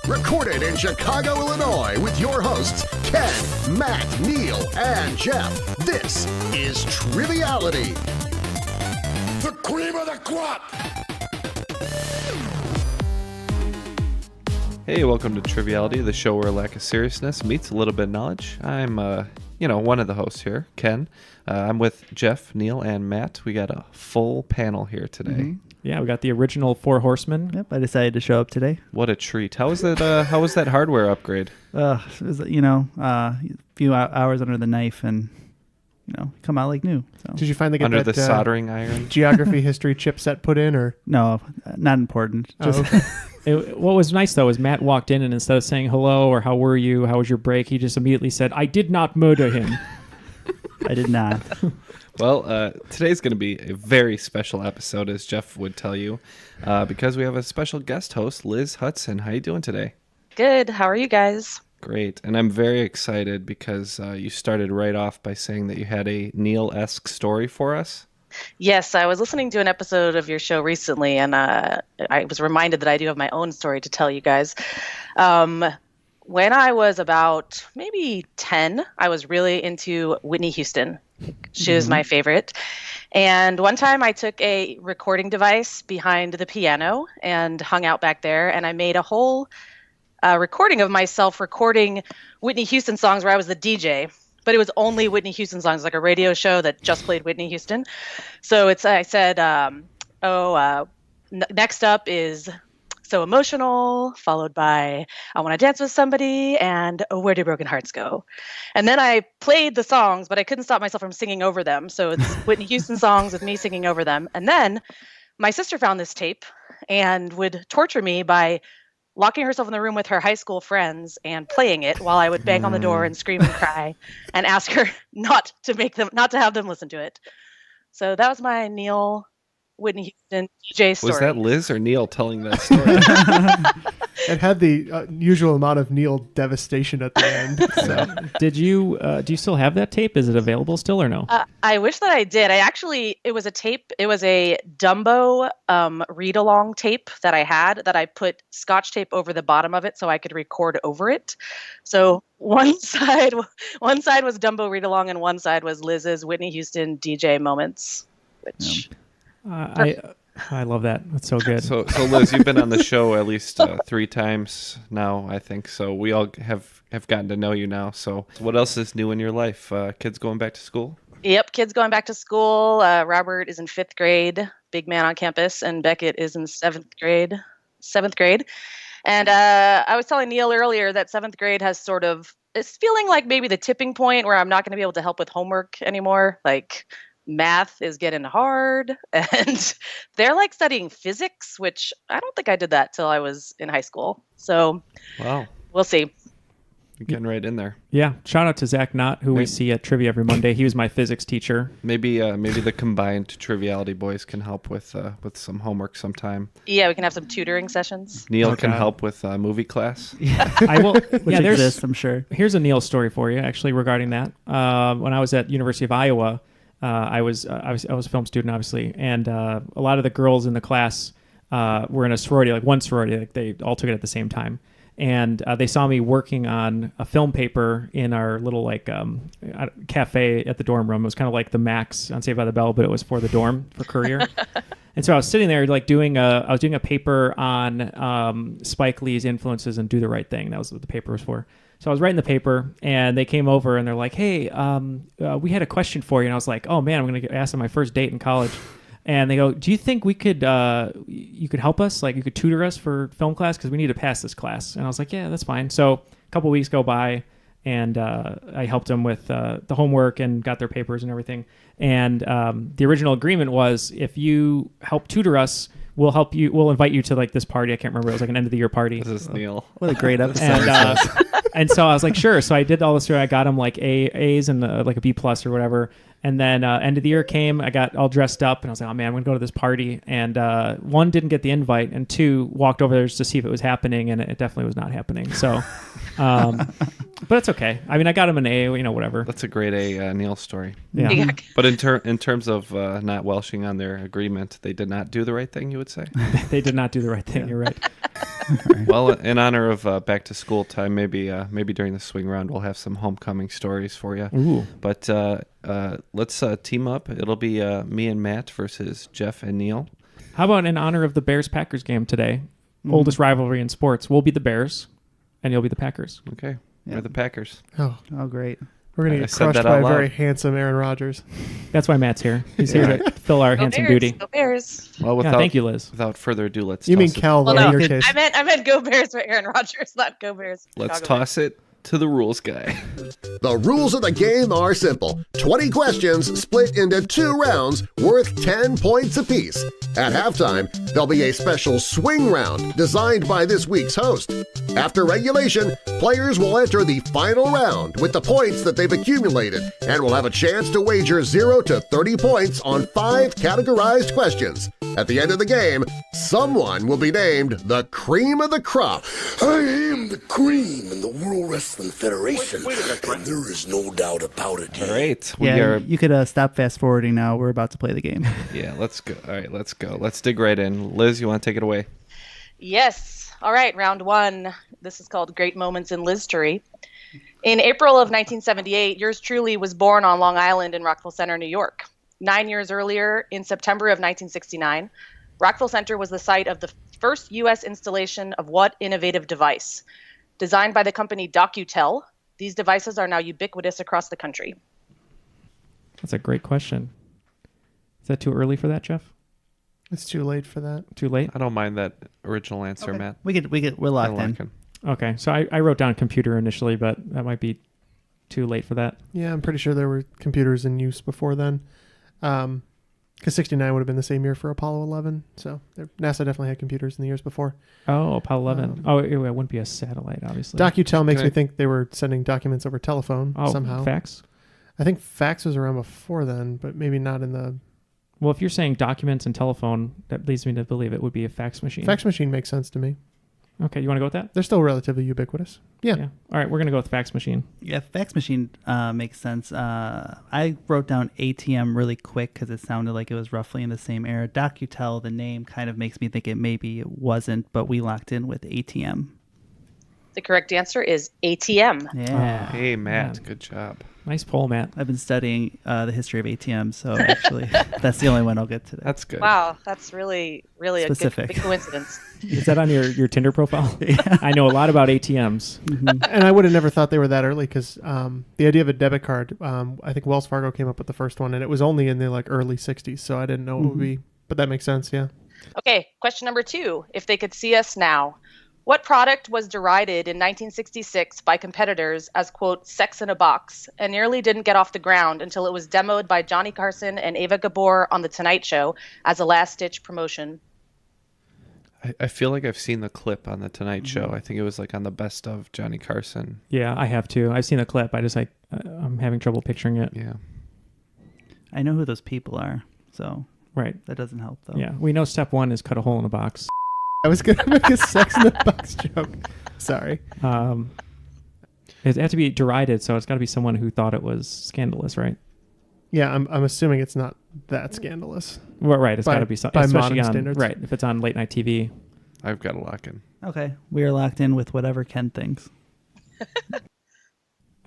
Recorded in Chicago, Illinois, with your hosts, Ken, Matt, Neal, and Jeff. This is Triviality. The cream of the crop! Hey, welcome to Triviality, the show where a lack of seriousness meets a little bit of knowledge. I'm, one of the hosts here, Ken. I'm with Jeff, Neal, and Matt. We got a full panel here today. Mm-hmm. Yeah, we got the original Four Horsemen. Yep, I decided to show up today. What a treat! How was that? How was that hardware upgrade? It was, a few hours under the knife, and come out like new. So. Did you finally get Under that, the soldering iron? geography history chipset put in, or No, not important. Just What was nice, though, is Matt walked in, and instead of saying hello or how were you, how was your break, he just immediately said, I did not murder him. I did not. Well, today's going to be a very special episode, as Jeff would tell you, because we have a special guest host, Liz Hudson. How you doing today? Good. How are you guys? Great. And I'm very excited because you started right off by saying that you had a Neal-esque story for us. Yes, I was listening to an episode of your show recently, and I was reminded that I do have my own story to tell you guys. When I was about maybe 10, I was really into Whitney Houston. She was my favorite. And one time I took a recording device behind the piano and hung out back there, and I made a whole recording of myself recording Whitney Houston songs where I was the DJ. But it was only Whitney Houston songs, like a radio show that just played Whitney Houston. So I said, next up is So Emotional, followed by I Want to Dance with Somebody, and Where Do Broken Hearts Go? And then I played the songs, but I couldn't stop myself from singing over them. So it's Whitney Houston songs with me singing over them. And then my sister found this tape and would torture me by locking herself in the room with her high school friends and playing it while I would bang on the door and scream and cry and ask her not to have them listen to it. So that was my Neal Whitney Houston DJ story. Was that Liz or Neal telling that story? it had the usual amount of Neal devastation at the end. So. Do you still have that tape? Is it available still or no? I wish that I did. It was a tape. It was a Dumbo read-along tape that I had that I put Scotch tape over the bottom of it so I could record over it. So one side was Dumbo read-along and one side was Liz's Whitney Houston DJ moments, which... I love that. That's so good. So Liz, you've been on the show at least 3 times now, I think. So we all have gotten to know you now. So what else is new in your life? Kids going back to school? Yep, kids going back to school. Robert is in 5th grade, big man on campus, and Beckett is in 7th grade. And I was telling Neal earlier that 7th grade it's feeling like maybe the tipping point where I'm not going to be able to help with homework anymore. Like, math is getting hard, and they're like studying physics, which I don't think I did that till I was in high school. So wow, we'll see. You're getting right in there. Yeah. Shout out to Zach Knott, who we see at Trivia every Monday. He was my physics teacher. Maybe the combined Triviality boys can help with some homework sometime. Yeah, we can have some tutoring sessions. Neal can help with movie class. I will. Which exists, I'm sure. Here's a Neal story for you, actually, regarding that. When I was at University of Iowa, I was a film student, obviously, and a lot of the girls in the class were in a sorority, like one sorority, like they all took it at the same time. And they saw me working on a film paper in our little cafe at the dorm room. It was kind of like the Max on Saved by the Bell, but it was for the dorm, for Courier. And so I was sitting there doing a paper on Spike Lee's influences and Do the Right Thing. That was what the paper was for. So I was writing the paper, and they came over, and they're like, hey, we had a question for you. And I was like, oh, man, I'm going to get asked on my first date in college. And they go, do you think you could help us? Like, you could tutor us for film class? Because we need to pass this class. And I was like, yeah, that's fine. So a couple of weeks go by, and I helped them with the homework and got their papers and everything. And the original agreement was, if you help tutor us, we'll invite you to like this party. I can't remember. It was like an end of the year party. This is Neal. What a great episode. And so I was like, sure. So I did all this. I got them like A's and like a B+ or whatever. And then end of the year came. I got all dressed up, and I was like, oh man, I'm going to go to this party. And 1, didn't get the invite, and 2, walked over there just to see if it was happening, and it definitely was not happening. So, but it's okay. I mean, I got him an A, whatever. That's a great Neal story. Yeah. But in terms of not welshing on their agreement, they did not do the right thing, you would say? They did not do the right thing. Yeah. You're right. Well, in honor of back to school time, maybe during the swing round we'll have some homecoming stories for you. Ooh. But let's team up. It'll be me and Matt versus Jeff and Neal. How about in honor of the Bears-Packers game today? Oldest rivalry in sports. We'll be the Bears, and you'll be the Packers. Okay, Yeah. we're the Packers. Oh, great. we're going I to get said crushed that by out a loud. very handsome Aaron Rodgers. That's why Matt's here. He's here to fill our Go handsome Bears, duty. Go Bears. Well, Yeah, thank you, Liz. Without further ado, let's You mean toss it. Cal, though, Well, no, in your case. I meant go Bears for Aaron Rodgers, not go Bears. Let's Chicago toss it to the rules guy. The rules of the game are simple. 20 questions split into 2 rounds worth 10 points apiece. At halftime, there'll be a special swing round designed by this week's host. After regulation, players will enter the final round with the points that they've accumulated and will have a chance to wager 0 to 30 points on 5 categorized questions. At the end of the game, someone will be named the cream of the crop. I am the cream in the World Wrestling Federation, and there is no doubt about it. All right, You could stop fast forwarding now. We're about to play the game. Yeah, let's go. All right, let's go. Let's dig right in. Liz, you want to take it away? Yes. All right, round 1. This is called Great Moments in Liz-tory. In April of 1978, yours truly was born on Long Island in Rockville Center, New York. 9 years earlier, in September of 1969, Rockville Center was the site of the first U.S. installation of what innovative device? Designed by the company DocuTel, these devices are now ubiquitous across the country. That's a great question. Is that too early for that, Jeff? It's too late for that. Too late? I don't mind that original answer, Matt. We're locked in. Okay, so I wrote down computer initially, but that might be too late for that. Yeah, I'm pretty sure there were computers in use before then. Because 69 would have been the same year for Apollo 11. So NASA definitely had computers in the years before. Oh, Apollo 11. It wouldn't be a satellite, obviously. DocuTel makes me think they were sending documents over telephone somehow. Fax? I think fax was around before then, but maybe not in the... Well, if you're saying documents and telephone, that leads me to believe it would be a fax machine. Fax machine makes sense to me. Okay, you want to go with that? They're still relatively ubiquitous. Yeah. All right, we're going to go with fax machine. Yeah, fax machine makes sense. I wrote down ATM really quick because it sounded like it was roughly in the same era. DocuTel, the name kind of makes me think it wasn't, but we locked in with ATM. The correct answer is ATM. Yeah. Hey, Matt, man. good job. Nice poll, Matt. I've been studying the history of ATM, so actually that's the only one I'll get today. That's good. Wow, that's really a Specific. big coincidence. Is that on your Tinder profile? I know a lot about ATMs. And I would have never thought they were that early because the idea of a debit card, I think Wells Fargo came up with the first one, and it was only in the early 60s, so I didn't know it would be. But that makes sense, yeah. Okay, question number 2. If they could see us now, what product was derided in 1966 by competitors as, quote, sex in a box, and nearly didn't get off the ground until it was demoed by Johnny Carson and Ava Gabor on The Tonight Show as a last-ditch promotion? I feel like I've seen the clip on The Tonight Show. I think it was on the best of Johnny Carson. Yeah, I have too. I've seen the clip. I'm having trouble picturing it. Yeah. I know who those people are, so Right. that doesn't help, though. Yeah, we know step 1 is cut a hole in a box. I was going to make a sex in a box joke. Sorry. It has to be derided, so it's got to be someone who thought it was scandalous, right? Yeah, I'm assuming it's not that scandalous. Well, right. It's By- got to be something. by Especially modern on, standards. right. If it's on late night TV. I've got to lock in. Okay, we are locked in with whatever Ken thinks.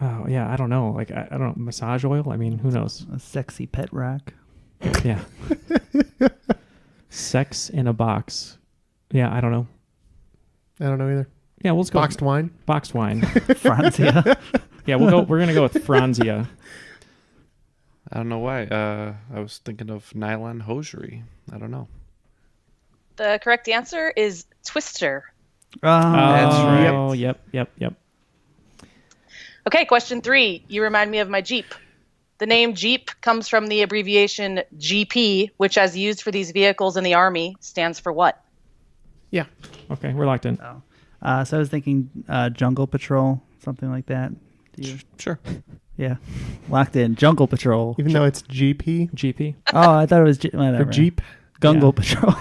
Oh, yeah. I don't know. I don't know. Massage oil? I mean, who knows? A sexy pet rack. Yeah. Sex in a box. Yeah, I don't know. I don't know either. Yeah, we'll just go Boxed wine? Boxed wine. Franzia. Yeah, we're gonna go with Franzia. I don't know why. I was thinking of nylon hosiery. I don't know. The correct answer is Twister. That's right. Oh, yep. Okay, question 3. You remind me of my Jeep. The name Jeep comes from the abbreviation GP, which, as used for these vehicles in the Army, stands for what? Yeah. Okay, we're locked in. So I was thinking Jungle Patrol, something like that. Do you? Sure. Yeah, locked in. Jungle Patrol. Even though it's GP GP. Oh, I thought it was whatever. for Jeep. Jungle Yeah.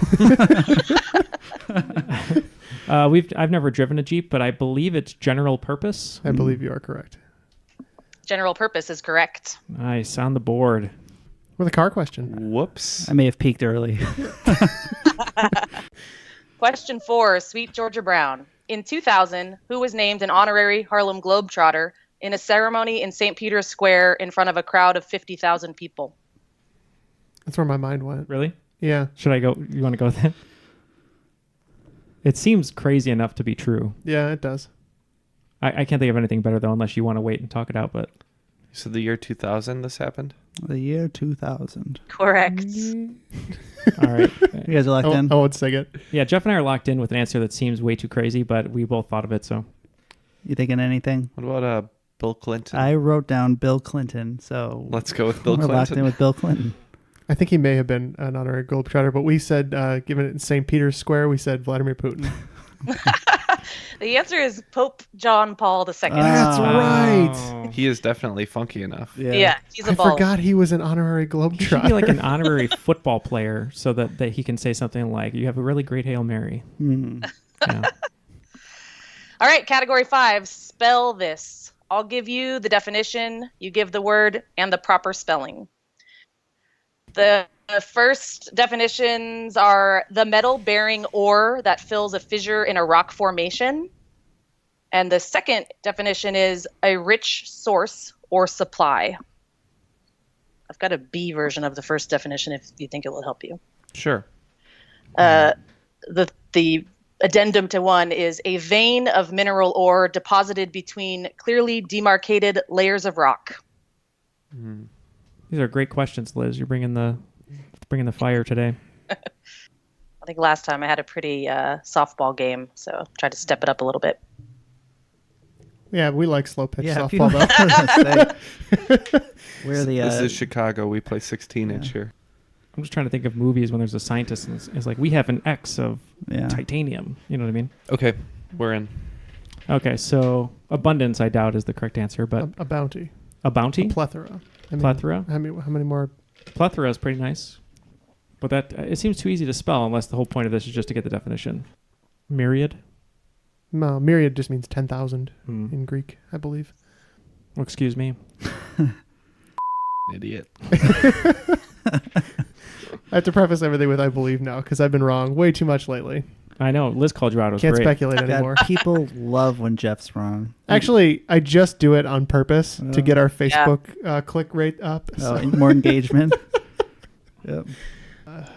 Patrol. I've never driven a Jeep, but I believe it's general purpose. I believe you are correct. General purpose is correct. Nice, on the board. With a car question. Whoops. I may have peaked early. Question 4, Sweet Georgia Brown. In 2000, who was named an honorary Harlem Globetrotter in a ceremony in St. Peter's Square in front of a crowd of 50,000 people? That's where my mind went. Really? Yeah. Should I go? You want to go with that? It seems crazy enough to be true. Yeah, it does. I can't think of anything better, though, unless you want to wait and talk it out. But So the year 2000 this happened? The year 2000. Correct. all right. You guys are locked in? I won't say it. Yeah, Jeff and I are locked in with an answer that seems way too crazy, but we both thought of it, so. You thinking anything? What about Bill Clinton? I wrote down Bill Clinton, so Let's go with Bill we're locked in Clinton. with Bill Clinton. I think he may have been an honorary Globetrotter, but we said, given it in St. Peter's Square, we said Vladimir Putin. The answer is Pope John Paul II. That's right. He is definitely funky enough. Yeah, he's a I baller. forgot he was an honorary He should be like Globetrotter. an honorary football player so that he can say something like, you have a really great Hail Mary. Yeah. All right, category 5, spell this. I'll give you the definition, you give the word, and the proper spelling. The first definitions are the metal-bearing ore that fills a fissure in a rock formation. And the second definition is a rich source or supply. I've got a B version of the first definition if you think it will help you. Sure. The addendum to one is a vein of mineral ore deposited between clearly demarcated layers of rock. These are great questions, Liz. You're bringing the fire today. I think last time I had a pretty softball game, so tried to step it up a little bit. Yeah, we like slow pitch Yeah, softball, though. We're the This is Chicago. We play 16-inch here. I'm just trying to think of movies when there's a scientist and it's like, we have an X of yeah. titanium. You know what I mean? Okay, we're in. Okay, so abundance, I doubt, is the correct answer, but A bounty. a bounty? Plethora. Plethora? How many more? Plethora is pretty nice. But that it seems too easy to spell unless the whole point of this is just to get the definition. Myriad? No, myriad just means 10,000 Hmm. in Greek, I believe. Well, excuse me. Idiot. I have to preface everything with I believe now because I've been wrong way too much lately. I know. Liz called you out. It was Can't great. speculate anymore. God, people love when Jeff's wrong. Actually, I just do it on purpose to get our Facebook click rate up. Oh, more engagement. Yep.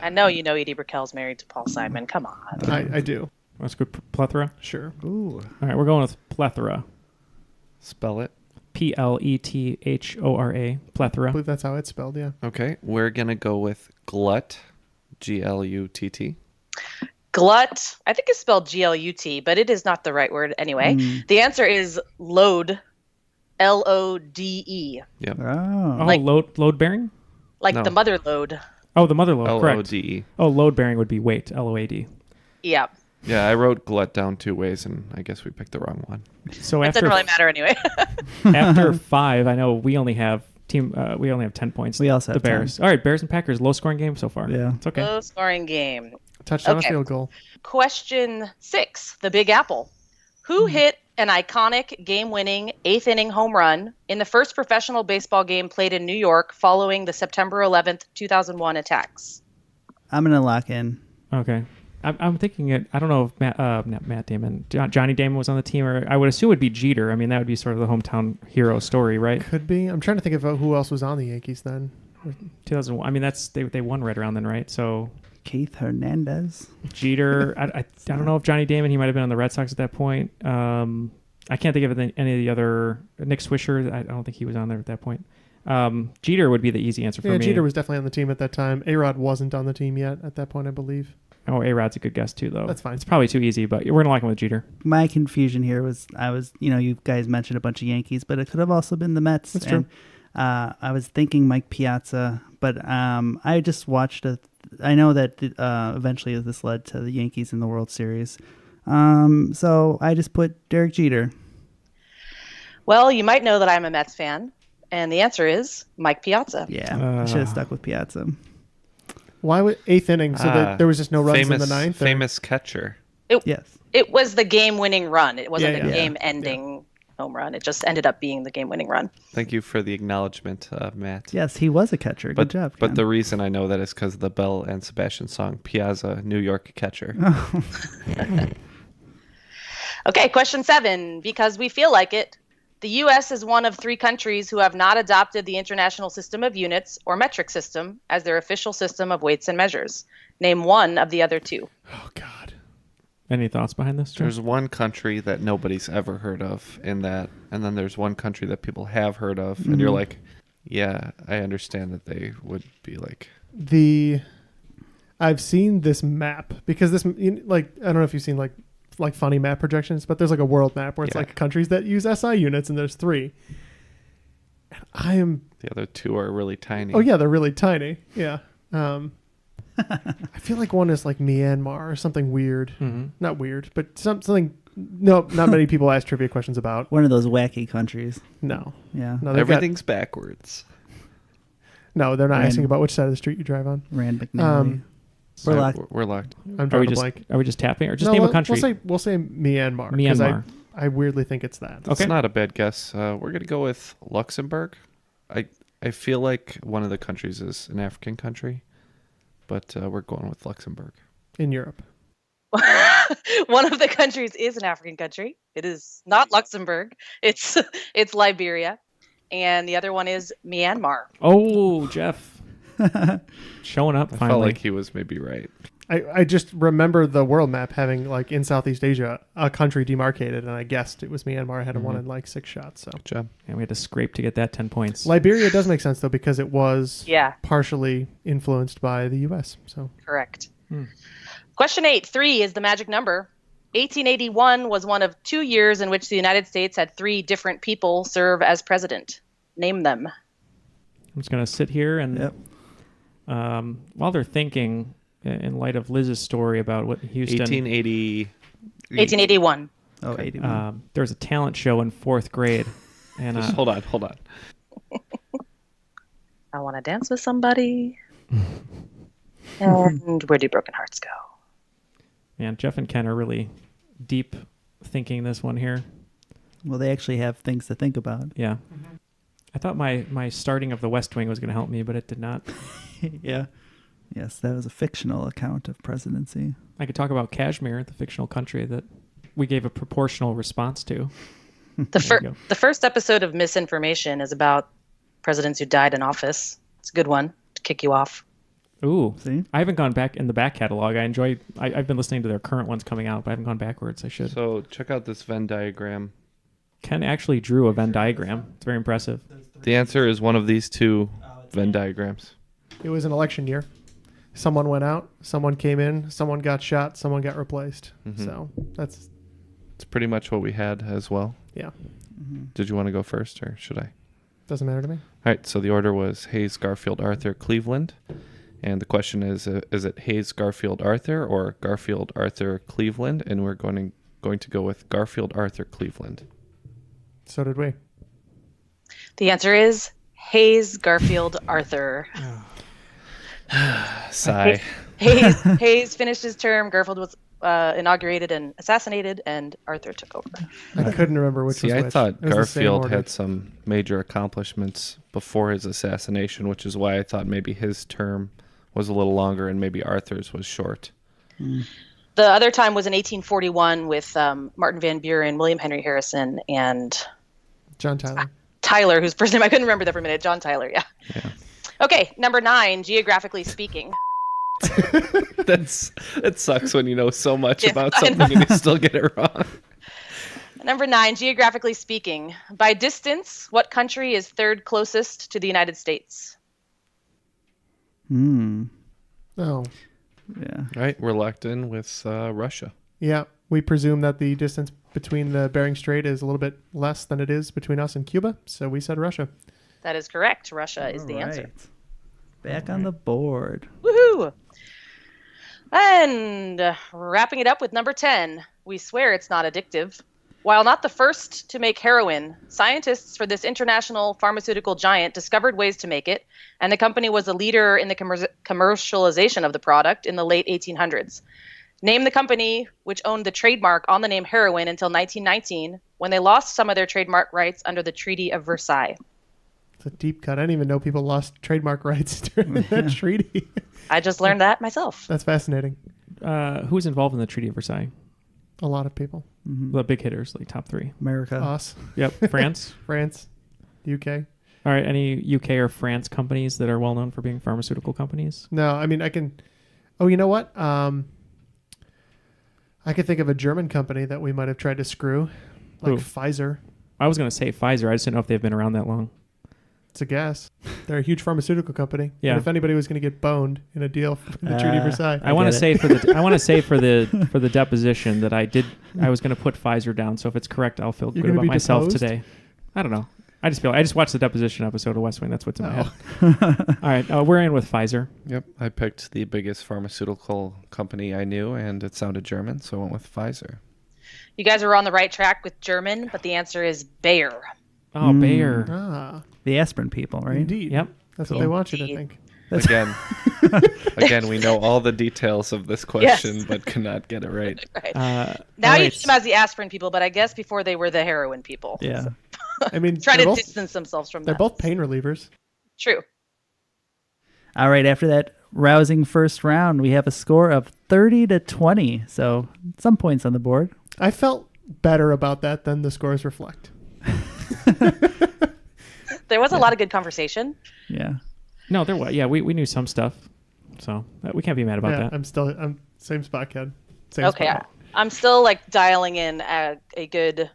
I know you know Edie Brickell's married to Paul Simon. Come on. I do. That's good. Plethora? Sure. Ooh. All right, we're going with plethora. Spell it. Plethora. I Plethora. believe that's how it's spelled, yeah. Okay, we're going to go with glut. Glutt. Glut, I think it's spelled Glut, but it is not the right word anyway. The answer is load, Lode, Yep. Oh. Oh, Like- load bearing? like No. the mother load. Oh, the mother load. Correct. Lode. Oh, load bearing would be weight. LOAD. Yeah, Yeah, I wrote glut down 2 ways, and I guess we picked the wrong one. So it after doesn't really matter anyway. after 5, I know we only have 10 points. We also the have Bears. 10. All right, Bears and Packers, low scoring game so far. Yeah. It's okay. Low scoring game. Touchdown, Okay. field goal. Question 6, the Big Apple. Who hit an iconic game-winning 8th inning home run in the first professional baseball game played in New York following the September 11th, 2001 attacks? I'm going to lock in. Okay. I'm thinking it. I don't know if not Matt Damon, Johnny Damon was on the team, or I would assume it would be Jeter. I mean, that would be sort of the hometown hero story, right? Could be. I'm trying to think of who else was on the Yankees then. 2001. I mean, they won right around then, right? So Keith Hernandez. Jeter. I don't know if Johnny Damon. He might have been on the Red Sox at that point. I can't think of any of the other. Nick Swisher. I don't think he was on there at that point. Jeter would be the easy answer for Yeah, me. Jeter was definitely on the team at that time. A-Rod wasn't on the team yet at that point, I believe. Oh, A-Rod's a good guess too, though. That's fine. It's probably too easy, but we're gonna lock him with Jeter. My confusion here was you guys mentioned a bunch of Yankees, but it could have also been the Mets. That's true. And, I was thinking Mike Piazza, but I just watched I know that eventually this led to the Yankees in the World Series. So I just put Derek Jeter. Well, you might know that I'm a Mets fan, and the answer is Mike Piazza. Yeah, I should have stuck with Piazza. Why would 8th inning? So there was just no runs in the 9th? or- Famous catcher. Yes. It was the game-winning run. It wasn't Yeah, a yeah. game-ending home run. It just ended up being the game-winning run. Thank you for the acknowledgement, Matt. Yes, he was a catcher. Good job. But Ken. the reason I know that is because of the Bell and Sebastian song, Piazza, New York Catcher. Okay, question 7. Because we feel like it, the U.S. is one of 3 countries who have not adopted the International System of Units, or metric system, as their official system of weights and measures. Name one of the other 2. Oh God. Any thoughts behind this, Joe? There's one country that nobody's ever heard of in that, and then there's one country that people have heard of, and you're like, yeah, I understand that they would be like... I've seen this map because this, like, I don't know if you've seen like funny map projections, but there's like a world map where it's like countries that use SI units, and there's 3. The other 2 are really tiny. Oh yeah, they're really tiny. Yeah. I feel like one is like Myanmar or something weird. Mm-hmm. Not weird, but something. No, not many people ask trivia questions about. One of those wacky countries. No. Yeah. No, everything's backwards. No, they're not asking about which side of the street you drive on. Rand McNally. We're locked. We're locked. I'm drawing a blank. Are we just tapping or just name a country? We'll say Myanmar. Myanmar. I weirdly think it's that. That's not a bad guess. We're gonna go with Luxembourg. I feel like one of the countries is an African country, but we're going with Luxembourg. In Europe. One of the countries is an African country. It is not Luxembourg. It's Liberia, and the other one is Myanmar. Oh, Jeff, showing up finally. I felt like he was maybe right. I just remember the world map having, like, in Southeast Asia, a country demarcated, and I guessed it was Myanmar. I had one in like 6 shots. So good job. And we had to scrape to get that 10 points. Liberia does make sense though, because it was partially influenced by the U.S. So correct. Question 8. 3 is the magic number. 1881 was one of 2 years in which the United States had 3 different people serve as president. Name them. I'm just going to sit here and while they're thinking, in light of Liz's story about what Houston... 1881. Oh, 81. There was a talent show in 4th grade. And just hold on. I want to dance with somebody. And where do broken hearts go? Man, Jeff and Ken are really deep thinking this one here. Well, they actually have things to think about. Yeah. I thought my starting of The West Wing was going to help me, but it did not. Yeah. Yes, that was a fictional account of presidency. I could talk about Kashmir, the fictional country that we gave a proportional response to. The first episode of Misinformation is about presidents who died in office. It's a good one to kick you off. Ooh, see? I haven't gone back in the back catalog. I've been listening to their current ones coming out, but I haven't gone backwards. I should. So check out this Venn diagram. Ken actually drew a Venn diagram. It's very impressive. The answer is one of these 2 Venn diagrams. It was an election year. Someone went out, someone came in, someone got shot, someone got replaced. Mm-hmm. So it's pretty much what we had as well. Yeah. Mm-hmm. Did you want to go first, or should I? Doesn't matter to me. All right, so the order was Hayes, Garfield, Arthur, Cleveland. And the question is it Hayes, Garfield, Arthur, or Garfield, Arthur, Cleveland? And we're going to go with Garfield, Arthur, Cleveland. So did we. The answer is Hayes, Garfield, Arthur. Sigh. Hayes finished his term. Garfield was inaugurated and assassinated, and Arthur took over. I couldn't remember which was which. I thought Garfield had some major accomplishments before his assassination, which is why I thought maybe his term was a little longer and maybe Arthur's was short. The other time was in 1841 with Martin Van Buren, William Henry Harrison, and John Tyler. Tyler, whose first name I couldn't remember there for a minute. John Tyler, yeah. Okay, number 9, geographically speaking. It sucks when you know so much about something and you still get it wrong. Number 9, geographically speaking. By distance, what country is 3rd closest to the United States? Oh. Yeah. Right, we're locked in with Russia. Yeah, we presume that the distance between the Bering Strait is a little bit less than it is between us and Cuba, so we said Russia. That is correct. Russia is the answer. Back on the board. Woohoo! And wrapping it up with number 10, we swear it's not addictive. While not the first to make heroin, scientists for this international pharmaceutical giant discovered ways to make it, and the company was a leader in the commercialization of the product in the late 1800s. Name the company which owned the trademark on the name heroin until 1919, when they lost some of their trademark rights under the Treaty of Versailles. It's a deep cut. I didn't even know people lost trademark rights during that treaty. I just learned that myself. That's fascinating. Who was involved in the Treaty of Versailles? A lot of people. The big hitters, like top 3. America. Us. Yep. France. France. UK. All right. Any UK or France companies that are well known for being pharmaceutical companies? No, I mean, I can... Oh, you know what? I could think of a German company that we might have tried to screw, like Who? Pfizer. I was going to say Pfizer. I just didn't know if they've been around that long. It's a guess. They're a huge pharmaceutical company. Yeah. And if anybody was going to get boned in a deal for the Treaty of Versailles, I want to say for the deposition that I was going to put Pfizer down. So if it's correct, I'll feel You're good gonna about be myself deposed? today. I don't know. I just watched the deposition episode of West Wing. That's what's in my head. All right, we're in with Pfizer. Yep, I picked the biggest pharmaceutical company I knew, and it sounded German, so I went with Pfizer. You guys were on the right track with German, but the answer is Bayer. Oh, Bayer. The aspirin people, right? Indeed. Yep. That's what they want you to think. Again, we know all the details of this question, but cannot get it right. Right. All now you right. see them as the aspirin people, but I guess before they were the heroin people. Yeah. I mean, Trying they're to both, distance themselves from they're that. both pain relievers. True. All right. After that rousing first round, we have a score of 30-20. So some points on the board. I felt better about that than the scores reflect. There was a lot of good conversation. Yeah. No, there was. Yeah, we knew some stuff, so we can't be mad about Yeah, that. I'm same spot, kid. Same Okay. spot. I'm still like dialing in a good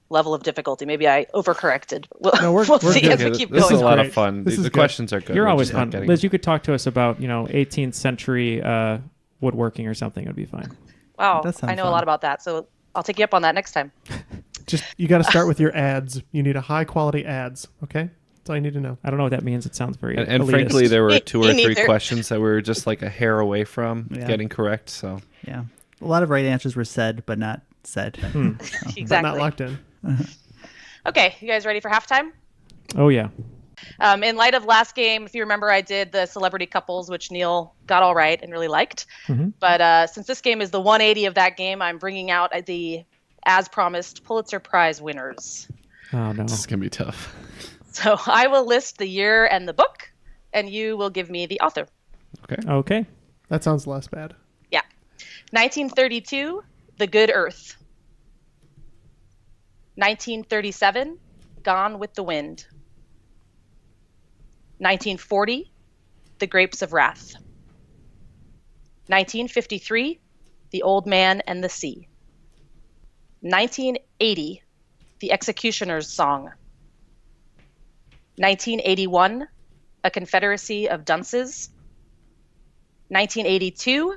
level of difficulty. Maybe I overcorrected. No, we're we'll see good. as we Okay, keep this going. is a lot great. of fun. This The is good. questions are good. You're We're always just not fun, getting- Liz. You could talk to us about 18th century woodworking or something. It'd be fine. Wow, That sounds I know fun. a lot about that, so I'll take you up on that next time. Just you got to start with your ads. You need a high quality ads. Okay, that's all you need to know. I don't know what that means. It sounds very And elitist. frankly, there were Me 2 or 3 neither. questions that we were just like a hair away from Yeah. getting correct. So Yeah. A lot of right answers were said, but not said. But Exactly. not locked in. Okay, you guys ready for halftime? Oh yeah. In light of last game, if you remember, I did the celebrity couples, which Neal got all right and really liked. But since this game is the 180 of that game, I'm bringing out the, as promised, Pulitzer Prize winners. Oh no. this is gonna be tough. So I will list the year and the book, and you will give me the author. Okay. That sounds less bad. Yeah. 1932, The Good Earth. 1937, Gone with the Wind. 1940, The Grapes of Wrath. 1953, The Old Man and the Sea. 1980, The Executioner's Song. 1981, A Confederacy of Dunces. 1982,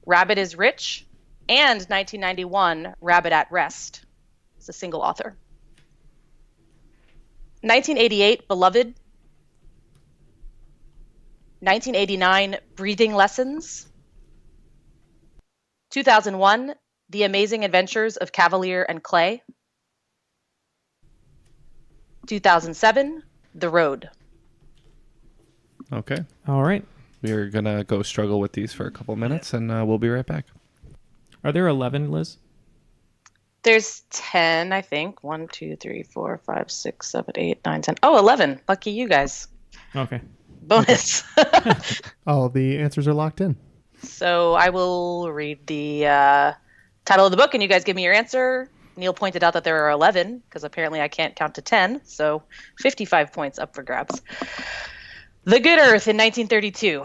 Rabbit is Rich. And 1991, Rabbit at Rest. It's a single author. 1988, Beloved. 1989, Breathing Lessons. 2001, The Amazing Adventures of Cavalier and Clay. 2007, The Road. Okay, All right. we're gonna go struggle with these for a couple minutes, and we'll be right back. Are there 11, Liz? There's 10, I think. 1, 2, 3, 4, 5, 6, 7, 8, 9, 10. Oh, 11. Lucky you guys. Okay. Bonus. All the answers are locked in. So I will read the title of the book, and you guys give me your answer. Neal pointed out that there are 11, because apparently I can't count to 10, so 55 points up for grabs. The Good Earth in 1932.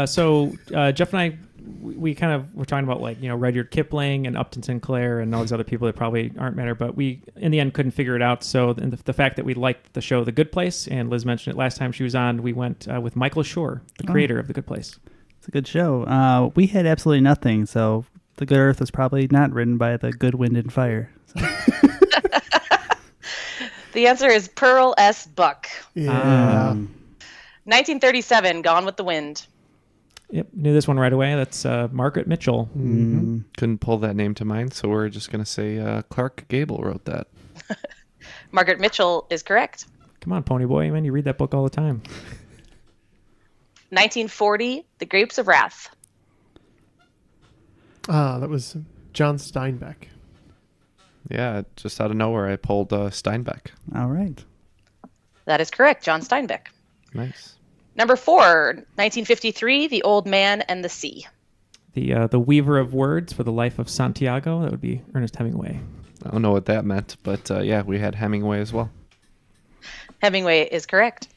So Jeff and I, we kind of were talking about Rudyard Kipling and Upton Sinclair and all these other people that probably aren't matter, but we in the end couldn't figure it out. So the fact that we liked the show The Good Place, and Liz mentioned it last time she was on, we went with Michael Shore, the creator of The Good Place. It's a good show. We had absolutely nothing, so The Good Earth was probably not written by the Good Wind and Fire. So. The answer is Pearl S. Buck. Yeah. 1937, Gone with the Wind. Yep, knew this one right away. That's Margaret Mitchell. Couldn't pull that name to mind, so we're just gonna say Clark Gable wrote that. Margaret Mitchell is correct. Come on, Pony Boy, man, you read that book all the time. 1940, The Grapes of Wrath. That was John Steinbeck. Yeah, just out of nowhere, I pulled Steinbeck. All right. That is correct, John Steinbeck. Nice. Number 4, 1953, The Old Man and the Sea. The Weaver of Words for the Life of Santiago. That would be Ernest Hemingway. I don't know what that meant, but yeah, we had Hemingway as well. Hemingway is correct.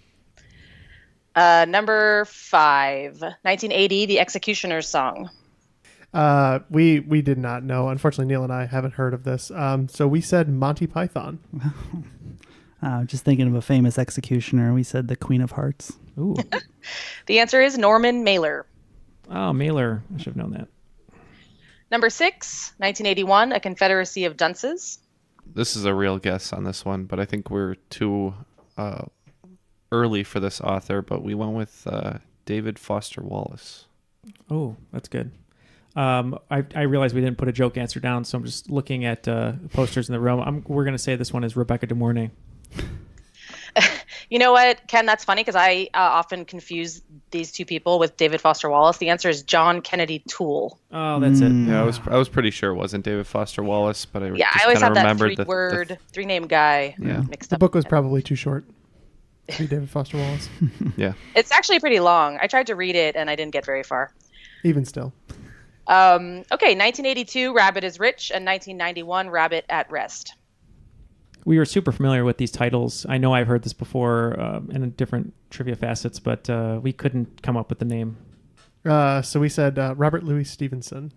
Number 5, 1980, The Executioner's Song. We did not know. Unfortunately, Neil and I haven't heard of this. So we said Monty Python. Just thinking of a famous executioner. We said the Queen of Hearts. Ooh. The answer is Norman Mailer. Oh, Mailer. I should have known that. Number 6, 1981, A Confederacy of Dunces. This is a real guess on this one, but I think we're too early for this author, but we went with David Foster Wallace. Oh, that's good. I realized we didn't put a joke answer down, so I'm just looking at posters in the room. We're going to say this one is Rebecca De Mornay. You know what, Ken? That's funny because I often confuse these two people with David Foster Wallace. The answer is John Kennedy Toole. Oh, that's it. Yeah, I was pretty sure it wasn't David Foster Wallace, but I just always kind have of that remembered three-name guy mixed The up. book was probably too short to be David Foster Wallace. Yeah. It's actually pretty long. I tried to read it and I didn't get very far. Even still. Okay, 1982, Rabbit is Rich, and 1991, Rabbit at Rest. We were super familiar with these titles. I know I've heard this before in different trivia facets, but we couldn't come up with the name. So we said Robert Louis Stevenson.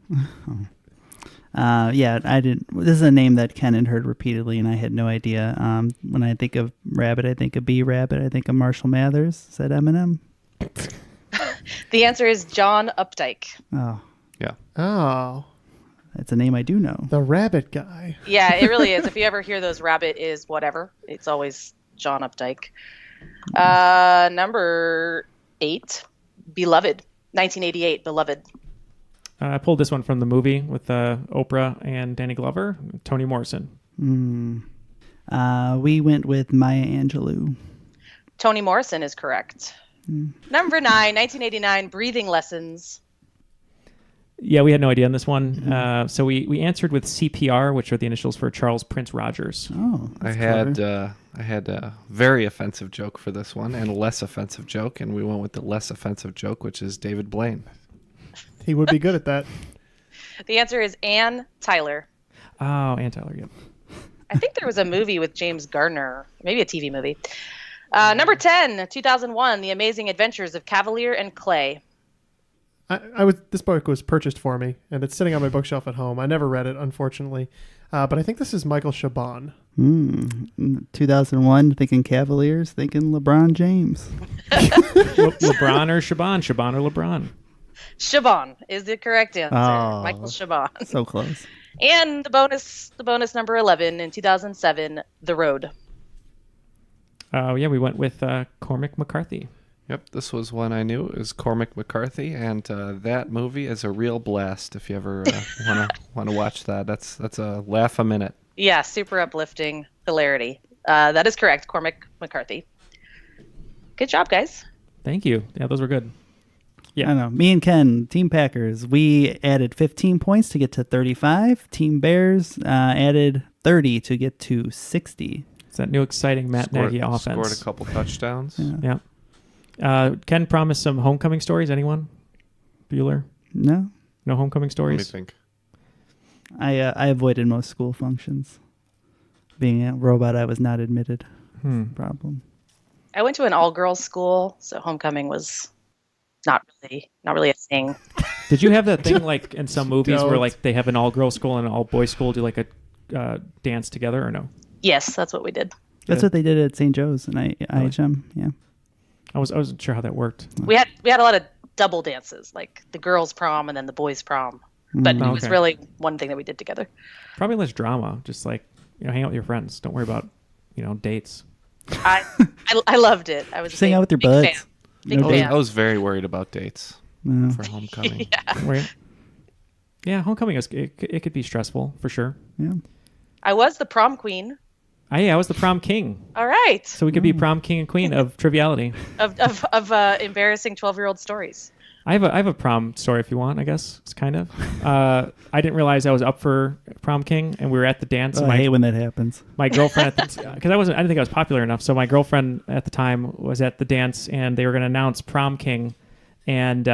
Yeah, I didn't. This is a name that Ken had heard repeatedly, and I had no idea. When I think of Rabbit, I think of B. Rabbit. I think of Marshall Mathers. Said Eminem. The answer is John Updike. Oh, Yeah. Oh, that's a name I do know. the rabbit guy. Yeah, it really is. If you ever hear those Rabbit is whatever, it's always John Updike. Number 8, Beloved, 1988, Beloved. I pulled this one from the movie with Oprah and Danny Glover, Toni Morrison. We went with Maya Angelou. Toni Morrison is correct. Number 9, 1989, Breathing Lessons. Yeah, we had no idea on this one. So we answered with CPR, which are the initials for Charles Prince Rogers. Oh, I that's clever. had a very offensive joke for this one and a less offensive joke, and we went with the less offensive joke, which is David Blaine. He would be good at that. The answer is Ann Tyler. Oh, Ann Tyler, yep. I think there was a movie with James Gardner, maybe a TV movie. Number 10, 2001, The Amazing Adventures of Cavalier and Clay. This book was purchased for me, and it's sitting on my bookshelf at home. I never read it, unfortunately. But I think this is Michael Chabon. 2001, thinking Cavaliers, thinking LeBron James. LeBron or Chabon? Chabon or LeBron? Chabon is the correct answer. Oh. Michael Chabon. So close. And the bonus number 11 in 2007, The Road. Oh, yeah, we went with Cormac McCarthy. Yep, this was one I knew. It was Cormac McCarthy, and that movie is a real blast. If you ever want to watch that, that's a laugh a minute. Yeah, super uplifting hilarity. That is correct, Cormac McCarthy. Good job, guys. Thank you. Yeah, those were good. Yeah. I don't know. Me and Ken, Team Packers, we added 15 points to get to 35. Team Bears added 30 to get to 60. It's that new exciting Matt Nagy offense. Scored a couple touchdowns. Yeah. Ken promised some homecoming stories. Anyone? Bueller? No? No homecoming What do you stories? think? I avoided most school functions. Being a robot, I was not admitted. Problem. I went to an all-girls school, so homecoming was not really a thing. Did you have that thing like in some movies where Don't. like they have an all-girls school and an all-boys school do like a dance together or no? Yes, that's what we did. That's what they did at St. Joe's and IHM. Yeah. I wasn't sure how that worked. We had a lot of double dances, like the girls' prom and then the boys' prom. But it was Okay. really one thing that we did together. Probably less drama. Just like hang out with your friends. Don't worry about dates. I loved it. I was Just hang out with your big buds. fan. Big No fan. I was very worried about dates No. for homecoming. Right? Yeah, homecoming it could be stressful for sure. Yeah. I was the prom queen. I was the prom king, All right. so we could be prom king and queen of triviality. Of embarrassing 12-year-old stories. I have a prom story if you want. I guess it's kind of. I didn't realize I was up for prom king, and we were at the dance. I hate when that happens. My girlfriend, because I didn't think I was popular enough. So my girlfriend at the time was at the dance, and they were going to announce prom king, and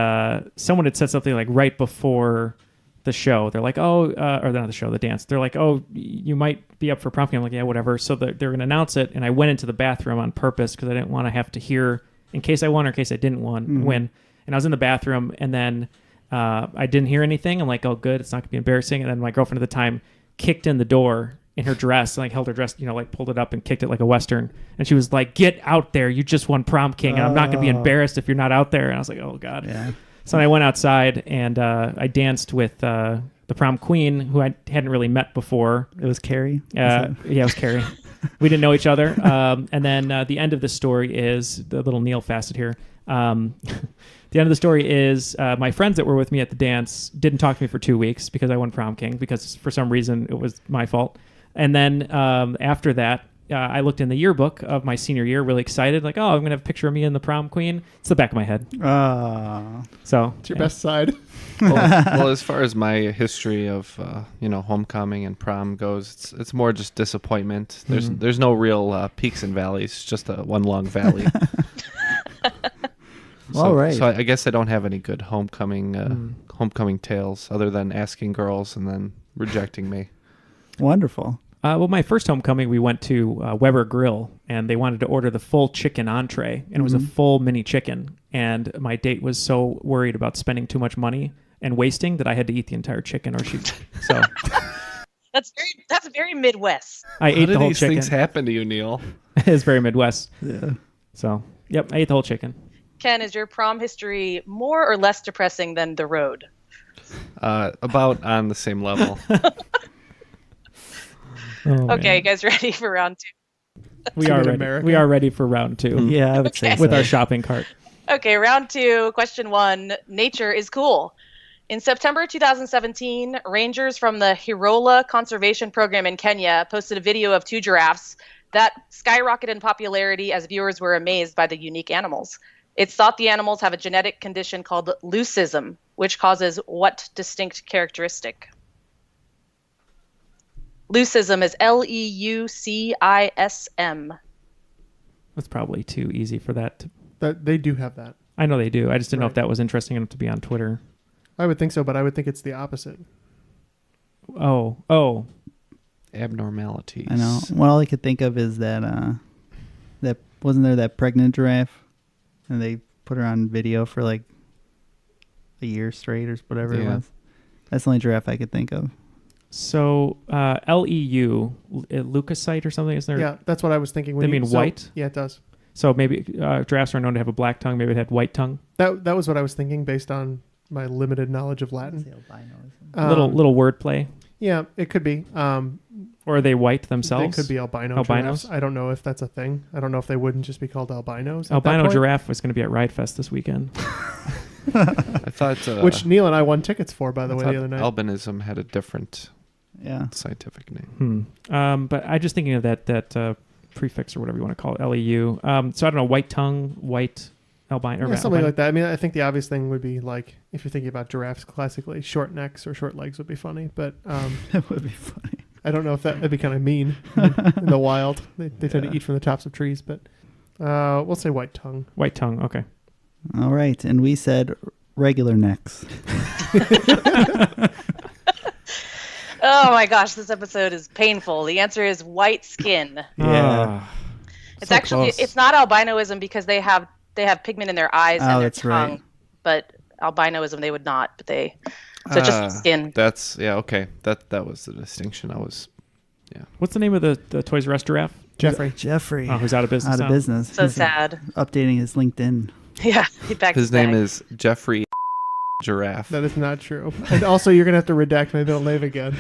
someone had said something like right before the show. They're like, oh, or not the show, the dance. They're like, oh, you might be up for prom king. I'm like, yeah, whatever. So they're going to announce it, and I went into the bathroom on purpose because I didn't want to have to hear in case I won or in case I didn't win. And I was in the bathroom, and then I didn't hear anything. I'm like, oh, good. It's not going to be embarrassing. And then my girlfriend at the time kicked in the door in her dress, and like held her dress, like pulled it up and kicked it like a Western. And she was like, get out there. You just won prom king, and I'm not going to be embarrassed if you're not out there. And I was like, oh, God. Yeah. So I went outside, and I danced with the prom queen, who I hadn't really met before. It was Carrie? Yeah, it was Carrie. We didn't know each other. And then the end of the story is the little Neal facet here. The end of the story is my friends that were with me at the dance didn't talk to me for 2 weeks because I won prom king, because for some reason it was my fault. And then after that, I looked in the yearbook of my senior year, really excited, like, oh, I'm going to have a picture of me and the prom queen. It's the back of my head. So it's your best side. Well, as far as my history of homecoming and prom goes, it's more just disappointment. There's no real peaks and valleys, just one long valley. All right. So I guess I don't have any good homecoming tales other than asking girls and then rejecting me. Wonderful. Well, my first homecoming, we went to Weber Grill, and they wanted to order the full chicken entree, and it was a full mini chicken. And my date was so worried about spending too much money and wasting that I had to eat the entire chicken, or she. So that's very Midwest. I ate the whole these chicken. Things happen to you, Neal? It's very Midwest. Yeah. So, yep, I ate the whole chicken. Ken, is your prom history more or less depressing than the road? About on the same level. Okay, you guys ready for round two? We are ready. America. We are ready for round two. Yeah, I would say with so. our shopping cart. Okay, round two, question one. Nature is cool. In September 2017, rangers from the Hirola Conservation Program in Kenya posted a video of 2 giraffes that skyrocketed in popularity as viewers were amazed by the unique animals. It's thought the animals have a genetic condition called leucism, which causes what distinct characteristic? Leucism is Leucism. That's probably too easy for that. That they do have that. I know they do. I just didn't know if that was interesting enough to be on Twitter. I would think so, but I would think it's the opposite. Oh. Abnormalities. I know. Well, all I could think of is that wasn't there that pregnant giraffe, and they put her on video for like a year straight or whatever it was. That's the only giraffe I could think of. So LEU, leukocyte or something, isn't there? Yeah, that's what I was thinking. They mean white? Yeah, it does. So maybe giraffes are known to have a black tongue. Maybe it had white tongue. That was what I was thinking based on my limited knowledge of Latin. Little wordplay. Yeah, it could be. Or are they white themselves? They could be albinos. Giraffes. I don't know if that's a thing. I don't know if they wouldn't just be called albinos. Albino giraffe was going to be at Ride Fest this weekend. I thought which Neal and I won tickets for, by the way, the other night. Albinism had a different scientific name. But I just thinking of that prefix or whatever you want to call it, LEU. So I don't know, white tongue, white albino. Yeah, something like that. I mean, I think the obvious thing would be like, if you're thinking about giraffes classically, short necks or short legs would be funny. But that would be funny. I don't know if that'd be kind of mean in the wild. They tend to eat from the tops of trees, but we'll say white tongue. White tongue, okay. All right, and we said regular necks. Oh my gosh, this episode is painful. The answer is white skin. Yeah. It's actually close. It's not albinoism because they have pigment in their eyes and their tongue. Right. But albinoism they would not, but they so just skin. That's okay. That was the distinction. What's the name of the Toys R Us giraffe? Jeffrey. Oh, who's out of business. So he's sad. Updating his LinkedIn. Yeah, his name is Jeffrey Giraffe. That is not true. And also, you're gonna have to redact my middle name again.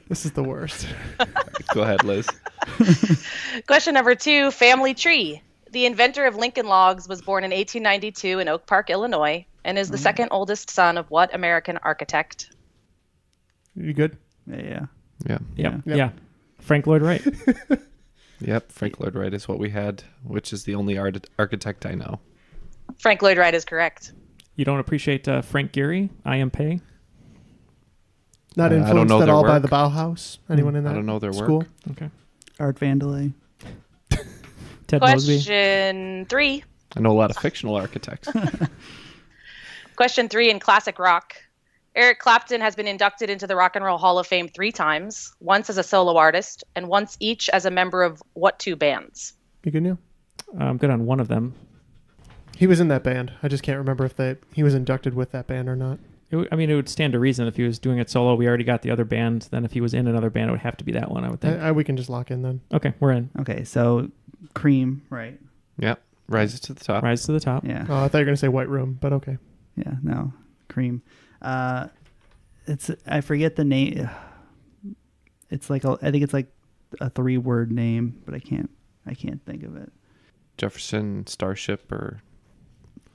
This is the worst. Go ahead, Liz. Question number 2: family tree. The inventor of Lincoln Logs was born in 1892 in Oak Park, Illinois, and is the second oldest son of what American architect? You good? Yeah. Yeah. Frank Lloyd Wright. Yep, Frank Lloyd Wright is what we had, which is the only architect I know. Frank Lloyd Wright is correct. You don't appreciate Frank Gehry, I Am Pay? Not I don't influenced know at their all by work. the Bauhaus. Anyone in that I don't know their school? work. Okay. Art Vandelay. Ted Mosby. Question 3. I know a lot of fictional architects. Question 3 in classic rock. Eric Clapton has been inducted into the Rock and Roll Hall of Fame 3 times, once as a solo artist and once each as a member of what 2 bands? You good, Neil? I'm good on one of them. He was in that band. I just can't remember if he was inducted with that band or not. It would stand to reason if he was doing it solo. We already got the other band. Then if he was in another band, it would have to be that one, I would think. We can just lock in then. Okay, we're in. Okay, so Cream, right? Yep. Rises to the top. Rise to the top. Yeah. Oh, I thought you were going to say White Room, but okay. Yeah, no. Cream. I forget the name. It's like I think it's like a 3-word name, but I can't think of it. Jefferson Starship or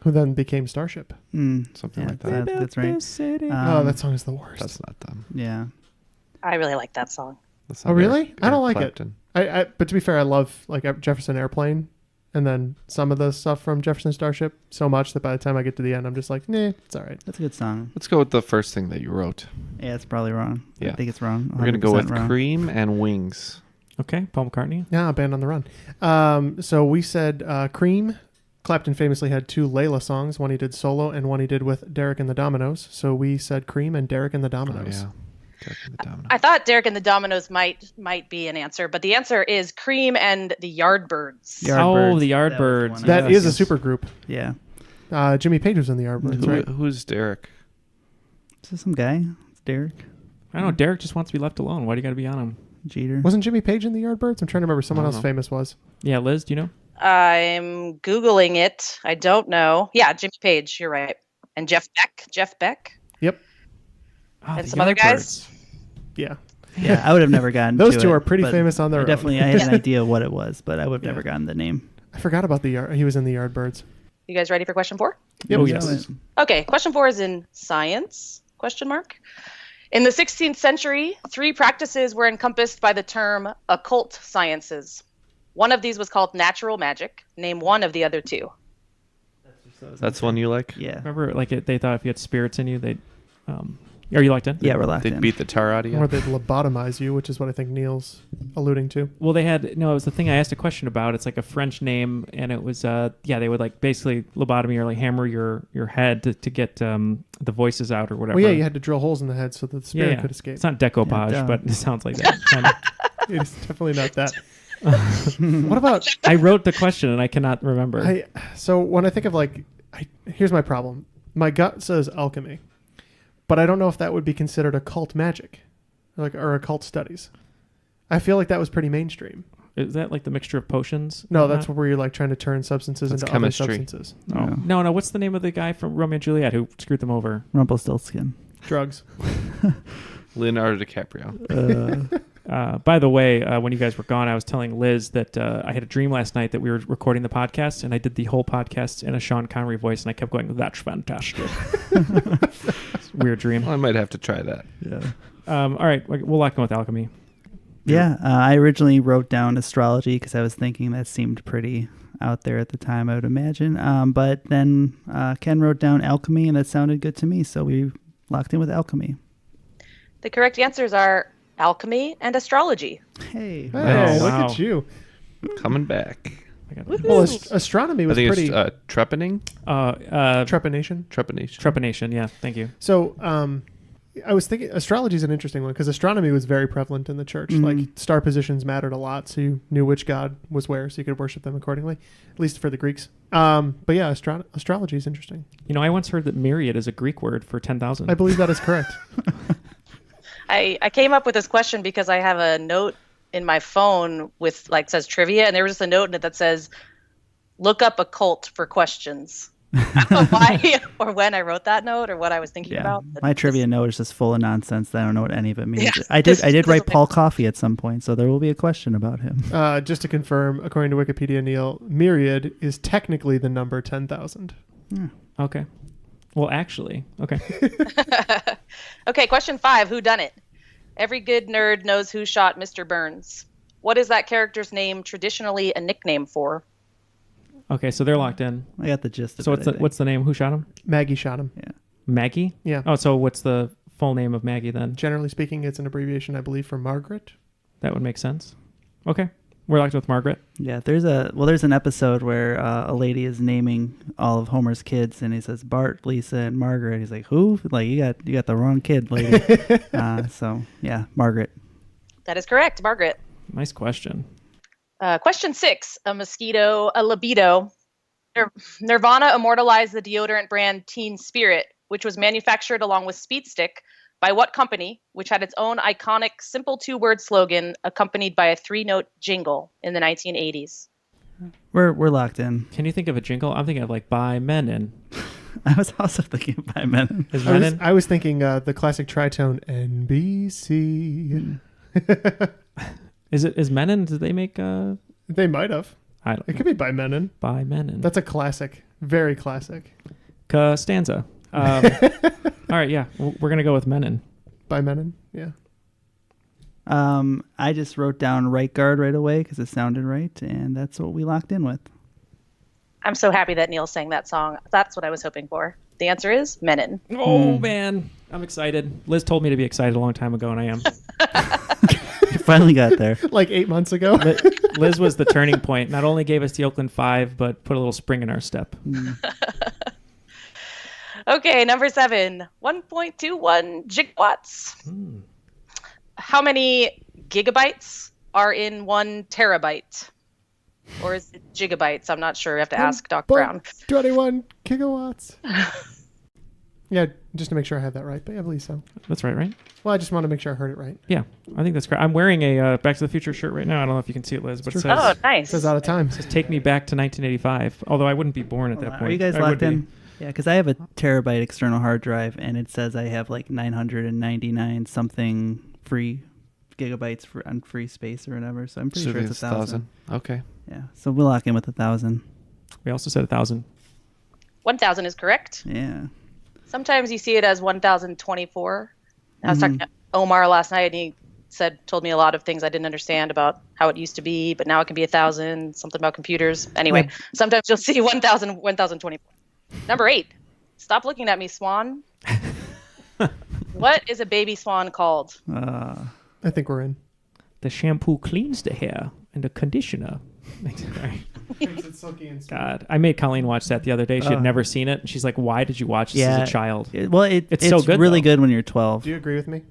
Who then became Starship. something like that. That's right. That song is the worst. That's not them. Yeah. I really like that song. That's Oh, not really? Eric I don't like Clapton. it. But to be fair, I love like Jefferson Airplane, and then some of the stuff from Jefferson Starship so much that by the time I get to the end, I'm just like, nah, it's all right. That's a good song. Let's go with the first thing that you wrote. Yeah, it's probably wrong. Yeah. I think it's wrong. We're going to go 100% with wrong. Cream and Wings. Okay, Paul McCartney. Yeah, Band on the Run. So we said Cream. Clapton famously had 2 Layla songs. One he did solo and one he did with Derek and the Dominoes. So we said Cream and Derek and the Oh, Dominoes. yeah. Derek and the Dominoes. I thought Derek and the Dominoes might be an answer, but the answer is Cream and the Yardbirds. Yardbirds. The That was Yardbirds. one I That was is a thinking. super group. Yeah. Jimmy Page was in the Yardbirds, right? Who's Derek? Is this some guy? It's Derek I don't know. Derek just wants to be left alone. Why do you got to be on him? Jeter. Wasn't Jimmy Page in the Yardbirds? I'm trying to remember. Someone I else don't know. famous was. Yeah, Liz, do you know? I'm Googling it. I don't know. Yeah, Jimmy Page. You're right. And Jeff Beck. Jeff Beck. Yep. Oh, And the some other guys? Yardbirds. Yeah. Yeah, I would have never gotten Those to two it, are pretty but famous on their own. I had an idea of what it was, but I would have never gotten the name. I forgot about he was in the Yardbirds. You guys ready for question 4? Yep. Oh, yes. Okay, question 4 is in science, question mark. In the 16th century, 3 practices were encompassed by the term occult sciences. One of these was called natural magic. Name one of the other 2. That's one you like? Yeah. Remember, they thought if you had spirits in you, they'd... Are you locked in? Yeah, we're locked They'd in. beat the tar out of you. Or they'd lobotomize you, which is what I think Neil's alluding to. Well, they had... No, it was the thing I asked a question about. It's like a French name, and it was... they would like basically lobotomy or like hammer your head to get the voices out or whatever. Well, yeah, you had to drill holes in the head so that the spirit yeah. could escape. It's not decoupage, Yeah, duh. but it sounds like that. Kinda. It's definitely not that. What about... I wrote the question, and I cannot remember. So when I think of here's my problem. My gut says alchemy, but I don't know if that would be considered occult magic, or occult studies. I feel like that was pretty mainstream. Is that like the mixture of potions? No, that's where you're like trying to turn substances That's into chemistry. other substances. Oh. No. What's the name of the guy from Romeo and Juliet who screwed them over? Rumpelstiltskin. Drugs. Leonardo DiCaprio. By the way, when you guys were gone, I was telling Liz that I had a dream last night that we were recording the podcast, and I did the whole podcast in a Sean Connery voice, and I kept going, "That's fantastic." It's a weird dream. Well, I might have to try that. Yeah. All right, we'll lock in with alchemy. Yeah, I originally wrote down astrology because I was thinking that seemed pretty out there at the time, I would imagine. But then Ken wrote down alchemy, and that sounded good to me, so we locked in with alchemy. The correct answers are alchemy and astrology. Hey. Hey, Nice. look Wow. at you. Coming back. I got Well, astronomy I was think pretty... it's trepanning? trepanation. Trepanation. trepanation. Yeah, thank you. So, I was thinking astrology is an interesting one because astronomy was very prevalent in the church. Like star positions mattered a lot, so you knew which god was where, so you could worship them accordingly, at least for the Greeks. But yeah, astrology is interesting. You know, I once heard that myriad is a Greek word for 10,000. I believe that is correct. I came up with this question because I have a note in my phone with says trivia, and there was just a note in it that says, "Look up occult for questions." I don't know why or when I wrote that note or what I was thinking about. but My trivia note is just full of nonsense that I don't know what any of it means. Yeah, I did this write will Paul Coffey at some point, so there will be a question about him. Just to confirm, according to Wikipedia, Neil, myriad is technically the number 10,000. Okay. Well, actually, okay. Okay, question 5. Who done it? Every good nerd knows who shot Mr. Burns. What is that character's name traditionally a nickname for? Okay, so they're locked in. I got the gist of So it. what's the name? Who shot him? Maggie shot him. Yeah. Maggie? Yeah. Oh, so what's the full name of Maggie then? Generally speaking, it's an abbreviation, I believe, for Margaret. That would make sense. Okay. We're locked with Margaret. Yeah, there's an episode where a lady is naming all of Homer's kids, and he says Bart, Lisa, and Margaret. He's like, who? Like you got the wrong kid, lady. So yeah, Margaret. That is correct, Margaret. Nice question. Question 6, a mosquito, a libido. Nirvana immortalized the deodorant brand Teen Spirit, which was manufactured along with Speed Stick by what company, which had its own iconic simple 2-word slogan accompanied by a 3-note jingle in the 1980s? We're locked in. Can you think of a jingle? I'm thinking of like by Menon. I was also thinking by Menon. Is Menon? I was thinking the classic tritone NBC. Is Menon? Did they make They might have. I don't It know. could be by Menon. By Menon. That's a classic. Very classic. Costanza. All right, yeah. We're going to go with Menon. By Menon, yeah. I just wrote down right guard right away because it sounded right, and that's what we locked in with. I'm so happy that Neil sang that song. That's what I was hoping for. The answer is Menon. Oh, man. I'm excited. Liz told me to be excited a long time ago, and I am. You finally got there. Like 8 months ago. Liz was the turning point. Not only gave us the Oakland 5, but put a little spring in our step. Okay, number 7, 1.21 gigawatts. How many gigabytes are in 1 terabyte? Or is it gigabytes? I'm not sure. You have to ask Doc Brown. 21 gigawatts. Yeah, just to make sure I have that right, but I believe so. That's right? Well, I just want to make sure I heard it right. Yeah, I think that's correct. I'm wearing a Back to the Future shirt right now. I don't know if you can see it, Liz, but it says, Oh, nice. It says out of time. "Take me back to 1985." Although I wouldn't be born at that point. Are you guys I would locked be. in? Yeah, because I have a terabyte external hard drive, and it says I have like 999 something free gigabytes on free space or whatever. So I'm pretty sure it's 1,000. Okay. Yeah, so we'll lock in with 1,000. We also said 1,000. 1,000 is correct. Yeah. Sometimes you see it as 1,024. I was talking to Omar last night, and he told me a lot of things I didn't understand about how it used to be, but now it can be 1,000, something about computers. Anyway, sometimes you'll see 1,000, 1,024. Number 8, stop looking at me, swan. What is a baby swan called? I think we're in. The shampoo cleans the hair, and the conditioner God, I made Colleen watch that the other day. She had never seen it, and she's like, "Why did you watch this as a child?" It's so good. Really though. good when you're 12. Do you agree with me?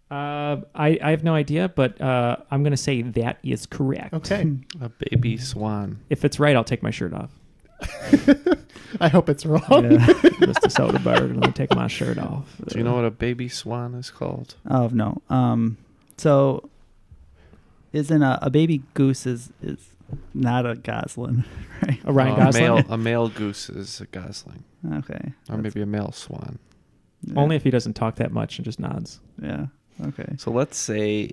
I have no idea, but I'm gonna say that is correct. Okay. A baby swan. If it's right, I'll take my shirt off. I hope it's wrong. Yeah. Just a soda bird, and then take my shirt off. Do you know what a baby swan is called? Oh no. So isn't a baby goose is not a gosling, right? A Ryan Gosling. A male goose is a gosling. Okay. Or maybe a male swan. Yeah. Only if he doesn't talk that much and just nods. Yeah. Okay. So let's say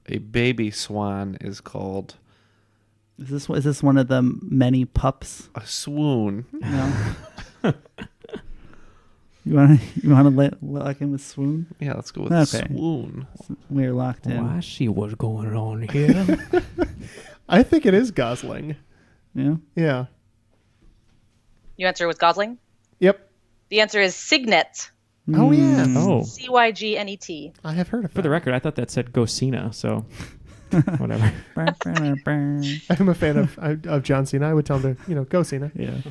a baby swan is called Is this one of the many pups? a swoon. No. You want to lock in with swoon? Yeah, let's go with Okay. swoon. We're locked in. Oh, I see what's going on here. I think it is Gosling. Yeah. Yeah. Your answer was Gosling? Yep. The answer is Cygnet. Oh, yeah. Oh, Cygnet. I have heard of for the record, I thought that said Gosina, so whatever. I'm a fan of John Cena. I would tell him to, go Cena. Yeah.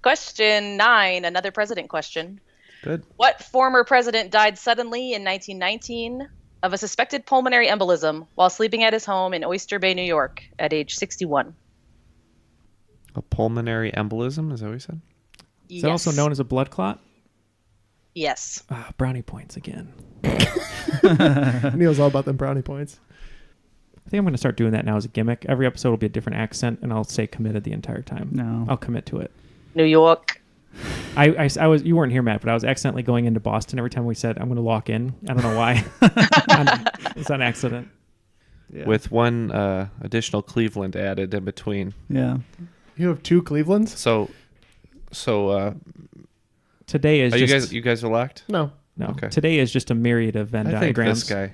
Question 9, another president question. Good. What former president died suddenly in 1919 of a suspected pulmonary embolism while sleeping at his home in Oyster Bay, New York, at age 61? A pulmonary embolism, is that what you said? Is that also known as a blood clot? Yes. Brownie points again. Neil's all about them brownie points. I think I'm going to start doing that now as a gimmick. Every episode will be a different accent, and I'll say committed the entire time. No. I'll commit to it. New York. I was, you weren't here, Matt, but I was accidentally going into Boston every time we said I'm going to lock in. I don't know why. It's on accident. Yeah. With one additional Cleveland added in between. Yeah. You have 2 Clevelands? So Today is are just... you guys are locked? No. No. Okay. Today is just a myriad of Venn I think diagrams. this guy.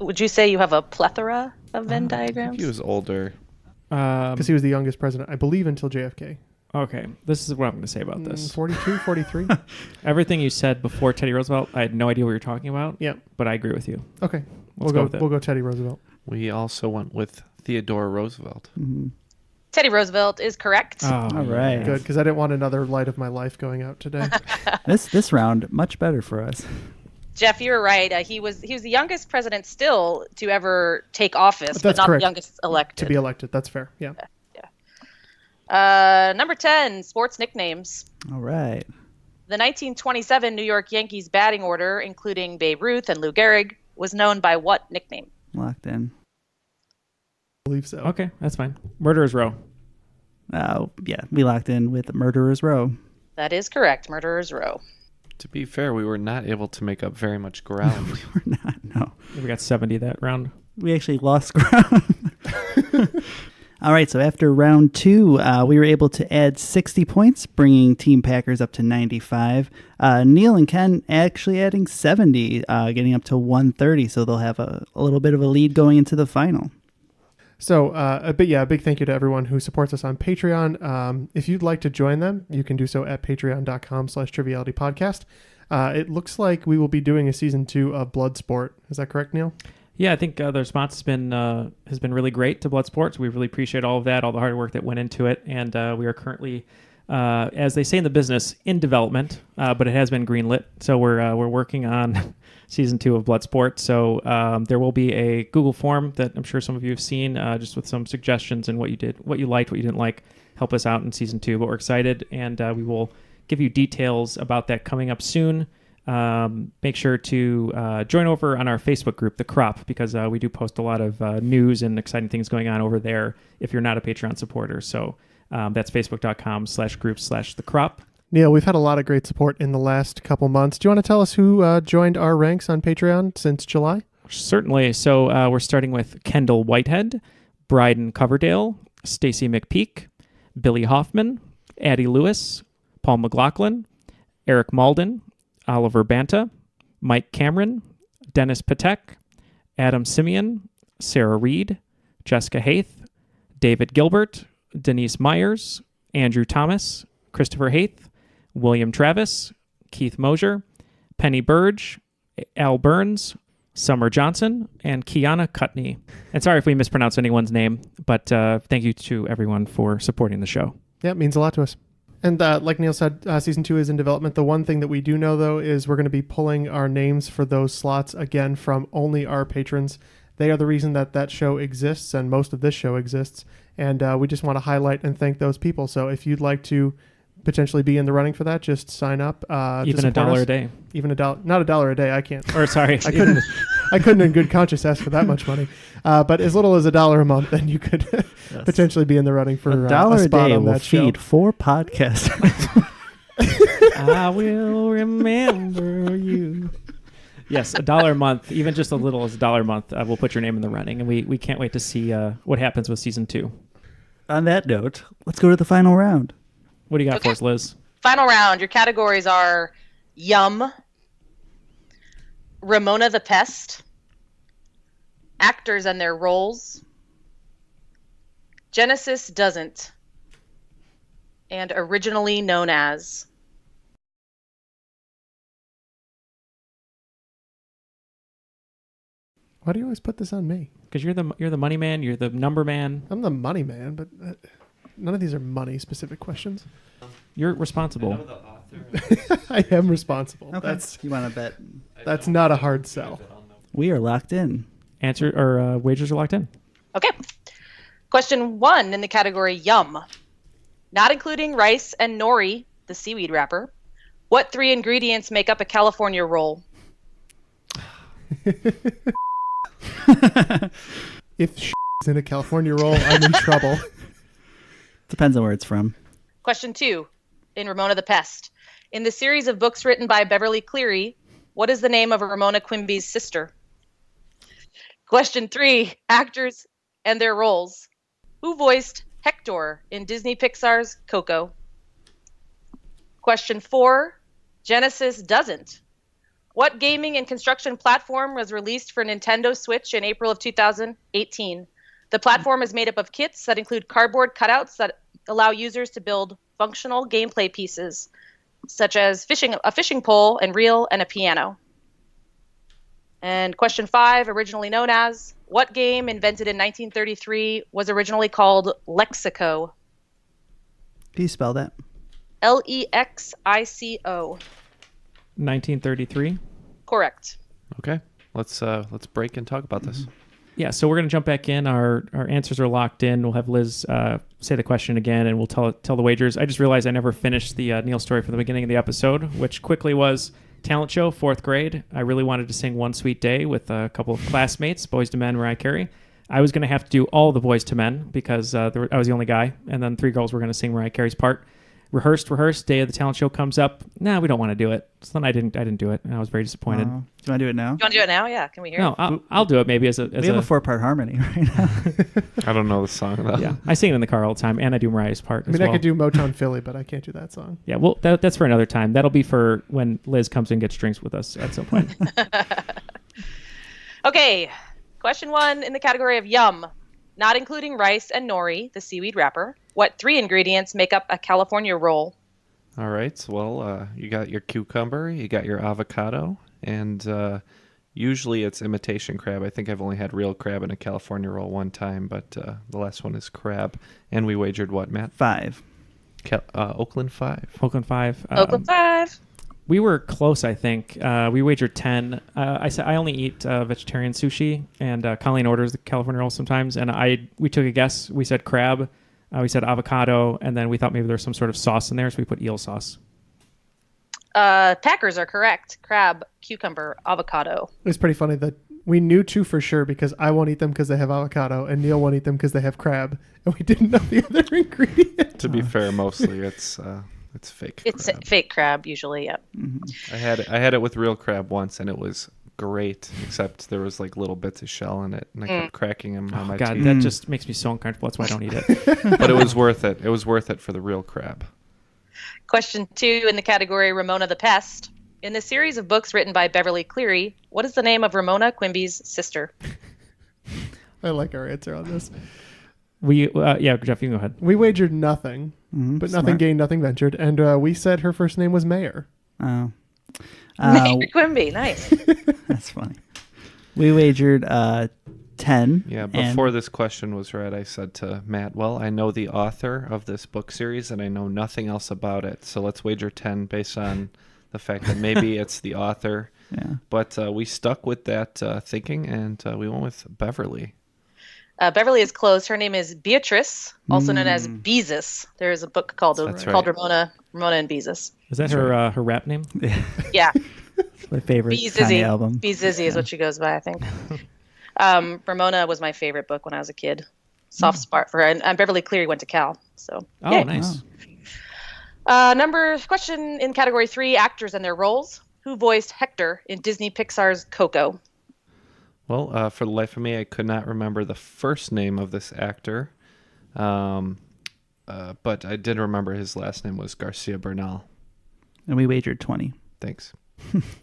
Would you say you have a plethora of Venn diagrams? He was older. Because he was the youngest president, I believe, until JFK. Okay, this is what I'm going to say about this. 42, 43? Everything you said before Teddy Roosevelt, I had no idea what you were talking about. Yeah. But I agree with you. Okay. Let's go with it. We'll go Teddy Roosevelt. We also went with Theodore Roosevelt. Mm-hmm. Teddy Roosevelt is correct. Oh, All right. Good, because I didn't want another light of my life going out today. This round, much better for us. Jeff, you were right. He was the youngest president still to ever take office, but not correct. the youngest elected. To be elected, that's fair. Yeah. Number 10, sports nicknames. All right. The 1927 New York Yankees batting order, including Babe Ruth and Lou Gehrig, was known by what nickname? Locked in. I believe so. Okay, that's fine. Murderer's Row. Oh, yeah. We locked in with Murderer's Row. That is correct. Murderer's Row. To be fair, we were not able to make up very much ground. We're not, no. We got 70 that round. We actually lost ground. All right, so after round 2, we were able to add 60 points, bringing Team Packers up to 95. Neal and Ken actually adding 70, getting up to 130, so they'll have a little bit of a lead going into the final. So, a big thank you to everyone who supports us on Patreon. If you'd like to join them, you can do so at patreon.com/trivialitypodcast. It looks like we will be doing a season 2 of Bloodsport. Is that correct, Neal? Yeah, I think the response has been really great to Bloodsport. We really appreciate all of that, all the hard work that went into it, and we are currently, as they say in the business, in development, but it has been greenlit. So we're working on season 2 of Bloodsport. So there will be a Google form that I'm sure some of you have seen, just with some suggestions and what you did, what you liked, what you didn't like. Help us out in season 2. But we're excited, and we will give you details about that coming up soon. Make sure to join over on our Facebook group, The Crop, because we do post a lot of news and exciting things going on over there if you're not a Patreon supporter. So that's facebook.com/group/The Crop. Neal, we've had a lot of great support in the last couple months. Do you want to tell us who joined our ranks on Patreon since July? Certainly. So we're starting with Kendall Whitehead, Bryden Coverdale, Stacy McPeak, Billy Hoffman, Addie Lewis, Paul McLaughlin, Eric Malden, Oliver Banta, Mike Cameron, Dennis Patek, Adam Simeon, Sarah Reed, Jessica Haith, David Gilbert, Denise Myers, Andrew Thomas, Christopher Haith, William Travis, Keith Mosier, Penny Burge, Al Burns, Summer Johnson, and Kiana Cutney. And sorry if we mispronounced anyone's name, but thank you to everyone for supporting the show. Yeah, it means a lot to us. And like Neal said, season 2 is in development. The one thing that we do know, though, is we're going to be pulling our names for those slots again from only our patrons. They are the reason that show exists, and most of this show exists. And we just want to highlight and thank those people. So if you'd like to potentially be in the running for that, just sign up. Even $1 a day. Even not $1 a day. I can't. Or sorry, I couldn't in good conscience ask for that much money. But as little as $1 a month, then you could potentially be in the running for $1 a spot a day on will that show. feed 4 podcasters. I will remember you. Yes, $1 a month, even just a little as $1 a month, we'll put your name in the running, and we can't wait to see what happens with season 2. On that note, let's go to the final round. What do you got for us, Liz? Final round. Your categories are Yum, Ramona the Pest, Actors and Their Roles, Genesis Doesn't, and Originally Known As. Why do you always put this on me? Because you're the money man, you're the number man. I'm the money man, but none of these are money specific questions. You're responsible. I am responsible. Okay. You want to bet? That's not a hard sell. We are locked in. Answer or wagers are locked in. Okay. Question 1 in the category Yum. Not including rice and nori, the seaweed wrapper, what 3 ingredients make up a California roll? If is in a California roll, I'm in trouble. Depends on where it's from. Question 2 in Ramona the Pest. In the series of books written by Beverly Cleary, what is the name of Ramona Quimby's sister? Question 3, actors and their roles. Who voiced Hector in Disney Pixar's Coco? Question 4, Genesis Doesn't. What gaming and construction platform was released for Nintendo Switch in April of 2018? The platform is made up of kits that include cardboard cutouts that allow users to build functional gameplay pieces, such as a fishing pole and reel and a piano. And question 5, originally known as, what game invented in 1933 was originally called Lexico? Can you spell that? Lexico. 1933. Correct. Okay, let's break and talk about this. Yeah, so we're going to jump back in. Our answers are locked in. We'll have Liz say the question again, and we'll tell the wagers. I just realized I never finished the Neal story from the beginning of the episode, which quickly was talent show, 4th grade. I really wanted to sing One Sweet Day with a couple of classmates, Boys to Men, Mariah Carey. I was going to have to do all the Boys to Men because I was the only guy, and then 3 girls were going to sing Mariah Carey's part. Rehearsed, day of the talent show comes up. Nah, we don't want to do it. So then I didn't do it, and I was very disappointed. Do you want to do it now? You want to do it now? Yeah. Can we hear No, it? I'll do it maybe as a... We have a 4-part harmony right now. I don't know the song though. Yeah, I sing it in the car all the time, and I do Mariah's part as well. I could do Motown Philly, but I can't do that song. Yeah, well, that's for another time. That'll be for when Liz comes and gets drinks with us at some point. Okay. Question 1 in the category of yum, not including rice and nori, the seaweed wrapper. What 3 ingredients make up a California roll? All right. Well, you got your cucumber, you got your avocado, and usually it's imitation crab. I think I've only had real crab in a California roll one time, but the last one is crab. And we wagered what, Matt? 5. Oakland 5. Oakland 5. Oakland 5. We were close, I think. We wagered 10. I said I only eat vegetarian sushi, and Colleen orders the California roll sometimes. And we took a guess. We said crab. We said avocado, and then we thought maybe there's some sort of sauce in there, so we put eel sauce. Packers are correct. Crab, cucumber, avocado. It's pretty funny that we knew 2 for sure because I won't eat them because they have avocado, and Neal won't eat them because they have crab, and we didn't know the other ingredient. To be fair, mostly it's fake. It's crab. fake crab usually. Yeah. I had it with real crab once, and it was great, except there was like little bits of shell in it, and I kept cracking them on my God, teeth. that just makes me so uncomfortable. That's why I don't eat it. But it was worth it. It was worth it for the real crab. Question 2 in the category Ramona the Pest. In the series of books written by Beverly Cleary, what is the name of Ramona Quimby's sister? I like our answer on this. Yeah, Jeff, you can go ahead. We wagered nothing, but smart. nothing gained, nothing ventured, and we said her first name was Mayor. Oh. Mary Quimby, nice. That's funny. We wagered 10. Yeah, before this question was read, I said to Matt, well, I know the author of this book series, and I know nothing else about it, so let's wager 10 based on the fact that maybe it's the author. Yeah. But we stuck with that thinking, and we went with Beverly. Beverly is close. Her name is Beatrice, also known as Beezus. There is a book called right. Ramona and Beezus. Is that her rap name? Yeah. My favorite Bee Kanye Zizzy. album. Bee Zizzy is what she goes by, I think. Ramona was my favorite book when I was a kid. Soft spot for her. And Beverly Cleary went to Cal. So, Oh, yay. nice. Question in category 3, actors and their roles. Who voiced Hector in Disney Pixar's Coco? Well, for the life of me, I could not remember the first name of this actor, but I did remember his last name was Garcia Bernal. And we wagered 20. Thanks.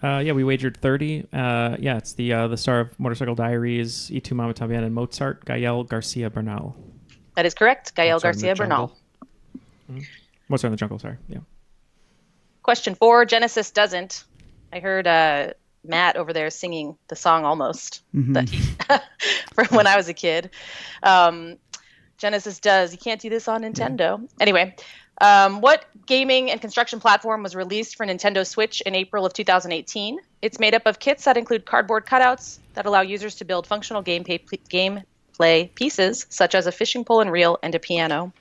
Yeah, we wagered 30. Yeah, it's the star of Motorcycle Diaries, Y Tu Mama Tambien, and Mozart, Gael Garcia Bernal. That is correct. Gael Mozart in the Garcia Bernal. Jungle. Mozart in the Jungle, sorry. Yeah. Question 4, Genesis doesn't. I heard Matt over there singing the song almost that he from when I was a kid. Genesis does. You can't do this on Nintendo. Anyway, what gaming and construction platform was released for Nintendo Switch in April of 2018? It's made up of kits that include cardboard cutouts that allow users to build functional gameplay pieces, such as a fishing pole and reel and a piano.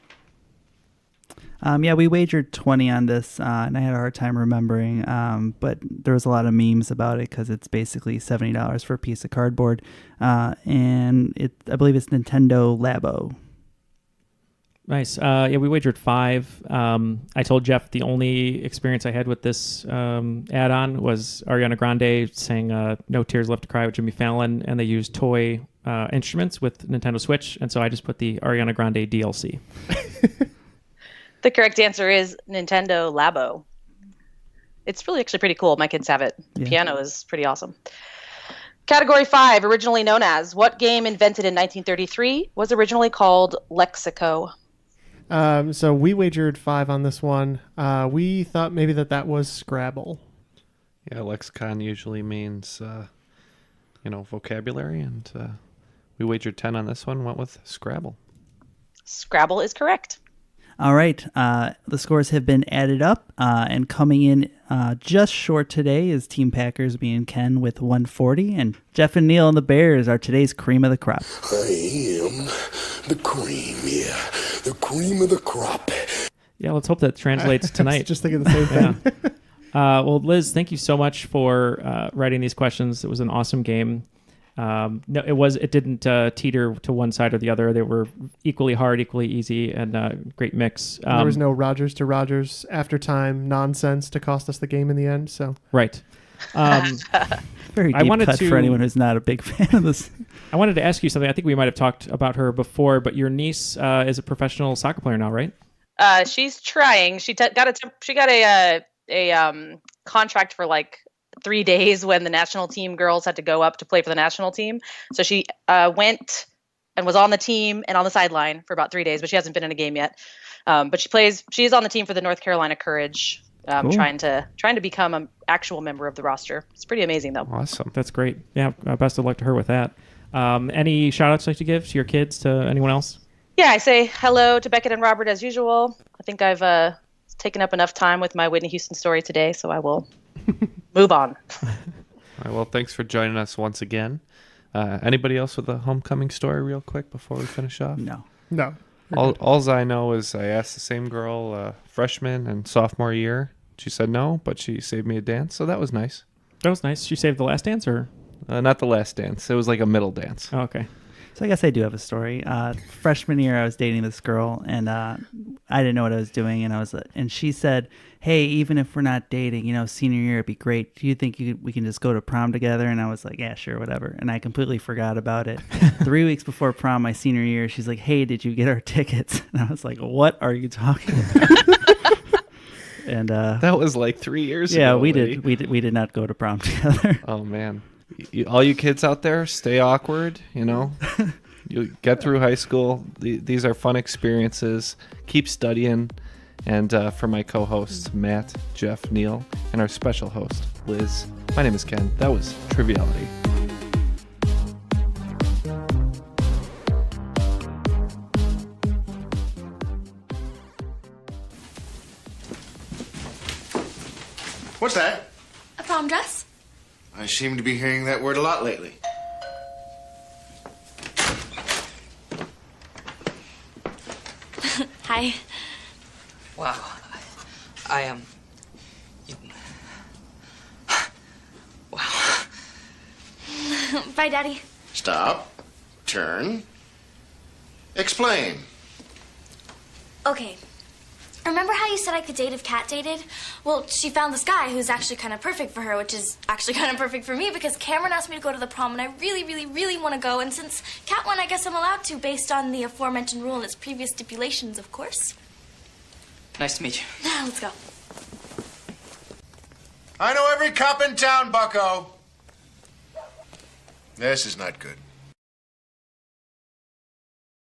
Yeah, we wagered 20 on this, and I had a hard time remembering, but there was a lot of memes about it because it's basically $70 for a piece of cardboard, and I believe it's Nintendo Labo. Nice. Yeah, we wagered 5. I told Jeff the only experience I had with this add-on was Ariana Grande sang No Tears Left to Cry with Jimmy Fallon, and they used toy instruments with Nintendo Switch, and so I just put the Ariana Grande DLC. The correct answer is Nintendo Labo. It's really actually pretty cool. My kids have it. The piano is pretty awesome. Category 5, originally known as, what game invented in 1933 was originally called Lexico? So we wagered 5 on this one. We thought maybe that was Scrabble. Yeah, lexicon usually means, vocabulary, and we wagered 10 on this one, went with Scrabble. Scrabble is correct. All right. The scores have been added up, and coming in just short today is Team Packers being Ken with 140, and Jeff and Neal and the Bears are today's cream of the crop. I am the cream, yeah. The cream of the crop. Yeah, let's hope that translates tonight. I was just thinking the same thing. Yeah. Well, Liz, thank you so much for writing these questions. It was an awesome game. No, it didn't teeter to one side or the other. They were equally hard, equally easy, and great mix. There was no Rogers to Rogers after time nonsense to cost us the game in the end. So right. Very deep cut for anyone who's not a big fan of this. I wanted to ask you something. I think we might have talked about her before, but your niece is a professional soccer player now, right? She's trying. She got a contract for like 3 days when the national team girls had to go up to play for the national team. So she went and was on the team and on the sideline for about 3 days, but she hasn't been in a game yet. But she's on the team for the North Carolina Courage, Cool. trying to become an actual member of the roster. It's pretty amazing, though. Awesome. That's great. Yeah, best of luck to her with that. Any shout-outs you'd like to give to your kids, to anyone else? Yeah, I say hello to Beckett and Robert as usual. I think I've taken up enough time with my Whitney Houston story today, so I will move on. All right, well, thanks for joining us once again. Anybody else with a homecoming story real quick before we finish off? No. All I know is I asked the same girl freshman and sophomore year. She said no, but she saved me a dance, so that was nice. That was nice. She saved the last dance, or? Not the last dance. It was like a middle dance. Oh, okay. So I guess I do have a story. Freshman year, I was dating this girl, and I didn't know what I was doing, and she said, "Hey, even if we're not dating, senior year, it'd be great. Do you think we can just go to prom together?" And I was like, "Yeah, sure, whatever." And I completely forgot about it. 3 weeks before prom, my senior year, she's like, "Hey, did you get our tickets?" And I was like, "What are you talking about?" And that was like 3 years ago. Yeah, we did not go to prom together. Oh man. All you kids out there, stay awkward, You get through high school. These are fun experiences. Keep studying. And for my co-hosts, Matt, Jeff, Neal, and our special host, Liz, my name is Ken. That was Triviality. What's that? A prom dress? I seem to be hearing that word a lot lately. Hi. Wow. I am... Wow. Bye, Daddy. Stop. Turn. Explain. Okay. Remember how you said I could date if Kat dated? Well, she found this guy who's actually kind of perfect for her, which is actually kind of perfect for me because Cameron asked me to go to the prom, and I really, really, really want to go. And since Kat won, I guess I'm allowed to, based on the aforementioned rule and its previous stipulations, of course. Nice to meet you. Let's go. I know every cop in town, bucko. This is not good.